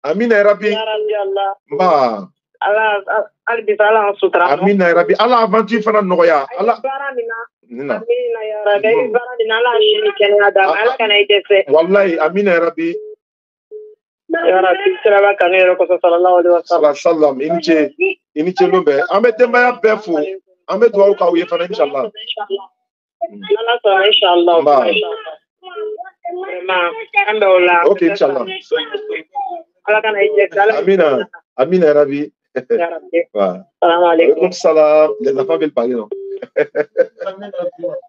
A: Amina Erabi.
B: Ya Rabbi Allah.
A: Ma.
B: Allah albi Allah sutra.
A: Amina Erabi. Allah aventure fana noya. Allah.
B: Amina ya Rabbi. Baradina Allah shini kene adam. Allah kana itese.
A: Wallahi Amina Erabi.
B: Ya Rabbi sallallahu alaihi wasallam.
A: Sallam inche lombe. Ame tembaya befu. Ame doa ka uye fana inshallah.
B: Allah inshallah.
A: Ok, inshallah. Amina. Amina Rabbi.
B: Salam alaikum.
A: Salam. Les enfants veulent parler, non?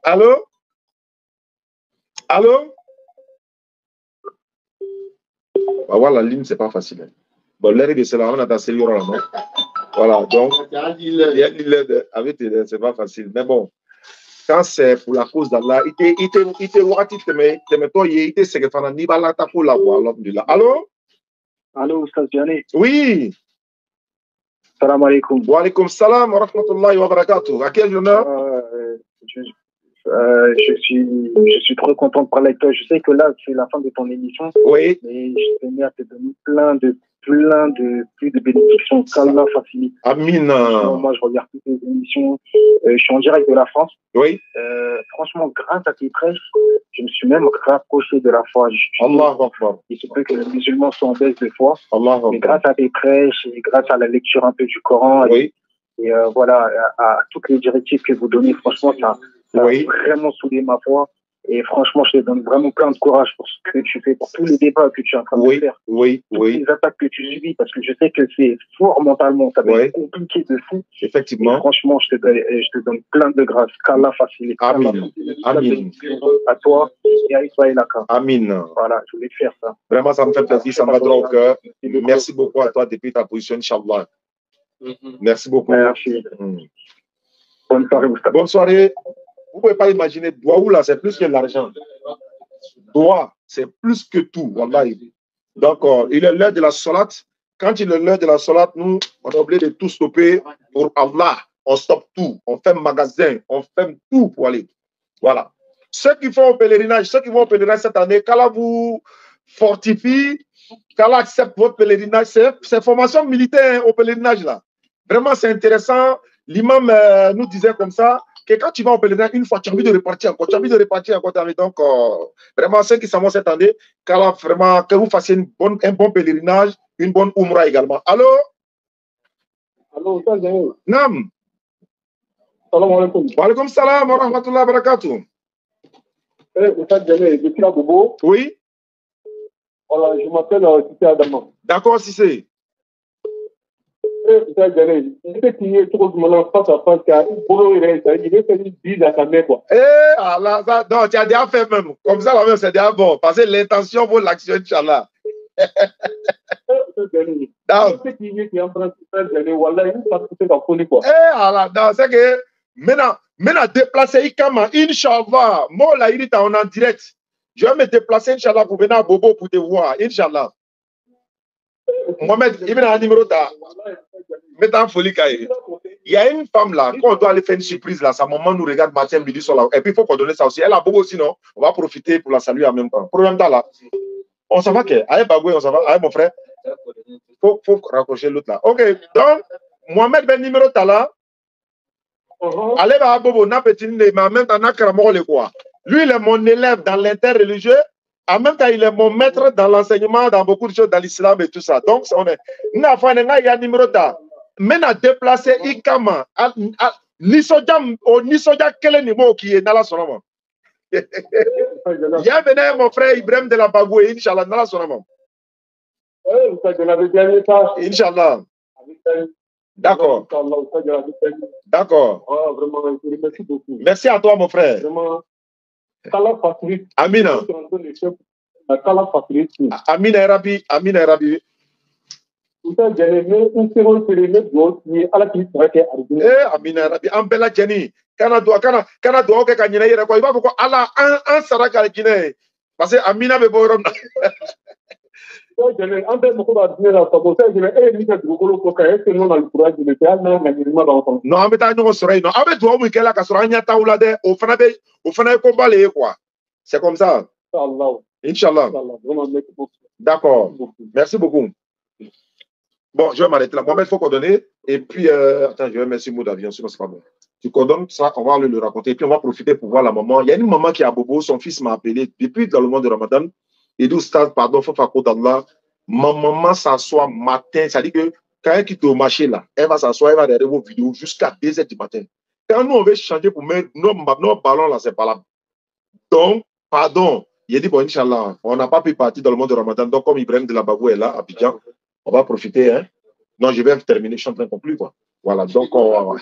A: Allô? Allô? Bah, voilà, la ligne, c'est pas facile. Bon, l'air de cela, on a ta série, non? Voilà, donc, il y a l'île avec c'est pas facile. Mais bon, quand c'est pour la cause d'Allah, il Allô?
J: Allô, Oustaz Diané.
A: Oui.
J: Salam alaikum.
A: Wa alaikum salam wa rahmatullahi wa barakatuh. À quel honneur?
J: Je suis trop content de parler avec toi. Je sais que là, c'est la fin de ton émission.
A: Oui.
J: Mais je tenais à te donner plein de bénédictions qu'Allah facilite.
A: Amin.
J: Moi, je regarde toutes les émissions. Je suis en direct de la France.
A: Oui.
J: Franchement, grâce à tes prêches, je me suis même rapproché de la foi.
A: Allah Akbar.
J: Il se peut que les musulmans soient en baisse de foi.
A: Allah Akbar.
J: Mais grâce à tes prêches et grâce à la lecture un peu du Coran,
A: oui.
J: et voilà, à toutes les directives que vous donnez, franchement, ça a vraiment soudé ma foi. Et franchement, je te donne vraiment plein de courage pour ce que tu fais, pour tous les débats que tu es en train de faire.
A: Oui,
J: toutes les attaques que tu subis, parce que je sais que c'est fort mentalement, ça va être compliqué de fou.
A: Effectivement.
J: Et franchement, je te donne plein de grâce. Qu'Allah facilite.
A: Amin. Amin.
J: À toi et à Israël Aka.
A: Amin.
J: Voilà, je voulais te faire ça.
A: Vraiment, ça me fait plaisir, ça me va droit au cœur. Merci beaucoup à toi depuis ta position, Inch'Allah. Merci beaucoup.
J: Merci. Bonne soirée, Moustapha.
A: Bonne soirée. Vous ne pouvez pas imaginer, là, c'est plus que l'argent. Doigt, c'est plus que tout. Wallahi. Donc, il est l'heure de la salat. Quand il est l'heure de la salat, nous, on est obligé de tout stopper pour Allah. On stoppe tout. On fait magasin. On fait tout pour aller. Voilà. Ceux qui vont au pèlerinage cette année, qu'Allah vous fortifie, qu'Allah accepte votre pèlerinage. C'est formation militaire au pèlerinage, là. Vraiment, c'est intéressant. L'imam nous disait comme ça, que quand tu vas au pèlerinage, une fois, tu as envie de repartir encore. Donc, vraiment, ceux qui s'en vont cette année, vraiment, que vous fassiez un bon pèlerinage, une bonne umrah également. Allô?
K: Allô, ça, j'ai
A: Nam.
K: Salam alaikum.
A: Wa alaikum salam wa rahmatullahi wa barakatuh.
K: Oustaz Diané, depuis la Bobo.
A: Oui.
K: Voilà, je m'appelle Cissé Adama.
A: D'accord, Cissé.
K: Oustaz Diané, je sais qu'il est trop de malin face à face, car il veut faire une bise à sa mère, quoi.
A: Allah, ça, non, tu as déjà fait même. Comme ça, la même, c'est déjà bon. Parce que l'intention vaut l'action, Inch'Allah.
K: Je sais qu'il est en train de faire Diané, voilà, il va se faire la folie, quoi.
A: Allah, non, c'est que maintenant, déplacer Ikama, Inch'Allah, moi, là, il est en direct. Je vais me déplacer, Inch'Allah, pour venir à Bobo pour te voir. Inch'Allah. Mohamed, il me a un numéro d'art. Mets en folie, Kaye. Il y a une femme là, quand on doit aller faire une surprise là, sa maman nous regarde matin, midi, soir là. Et puis il faut qu'on donne ça aussi. Elle a Bobo aussi, non? On va profiter pour la saluer en même temps. Problème là. On s'en va, allez, Bagoué, on s'en va. Allez, mon frère. Faut raccrocher l'autre là. Ok, donc, Mohamed ben numéro là. Allez, bah, Bobo, n'a petit mais en même temps, n'a cramé le quoi. Lui, il est mon élève dans l'interreligieux. En même temps, il est mon maître dans l'enseignement, dans beaucoup de choses, dans l'islam et tout ça. Donc, on est. Il y a un numéro là. Mais à déplacer Ikama, Nisoja, quel est le niveau qui est dans la sonoma? Il y a venu mon frère Ibrahim de la Bagoué, Inch'Allah, dans la sonoma. Inch'Allah. D'accord. D'accord. Merci à toi, mon frère. Amina. Amina Rabi. Amina Rabi. Amina Rabi. Ambela Jenny. Canada, ok, Kanyina, il va pourquoi Allah un Saraka Guinée. Parce que Amina Beborom. Non, mais t'as nous serait non. Avec toi, oui, qu'elle a cassé un yata ou la de, au fanabe combat les quoi. C'est comme ça. Inch'Allah. D'accord. Merci beaucoup. Bon, je vais m'arrêter là. Mohamed, il faut coordonner. Et puis, attends, je vais mettre ce mot d'avion, sinon c'est pas bon. Tu coordonnes ça, on va le raconter. Et puis, on va profiter pour voir la maman. Il y a une maman qui a Bobo, son fils m'a appelé depuis dans le mois de Ramadan. Et d'où stade, pardon, faut faire d'Allah. Ma maman s'assoit matin. C'est-à-dire que quand elle quitte au marché là, elle va s'asseoir, elle va regarder vos vidéos jusqu'à 2 h du matin. Quand nous, on veut changer pour mettre nos ballons là, c'est pas là. Donc, pardon. Il a dit, bon, Inch'Allah, on n'a pas pu partir dans le monde de Ramadan. Donc, comme Ibrahim de la Bagou est là, à Abidjan, on va profiter. Hein. Non, je vais terminer, je suis en train de conclure. Quoi. Voilà, donc on va.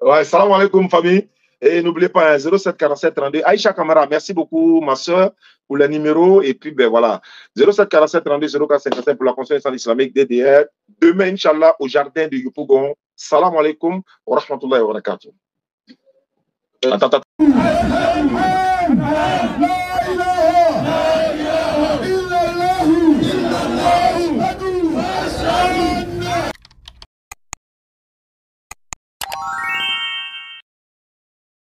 A: Ouais, salam alaikum, famille. Et n'oubliez pas, 07 47 32. Aïcha Kamara, merci beaucoup, ma soeur, pour le numéro. Et puis, ben voilà, 07 47 32 04 55 pour la conscience islamique DDR. Demain, Inch'Allah, au jardin de Yopougon. Salam alaikum wa rahmatullahi wa barakatuh. Attends.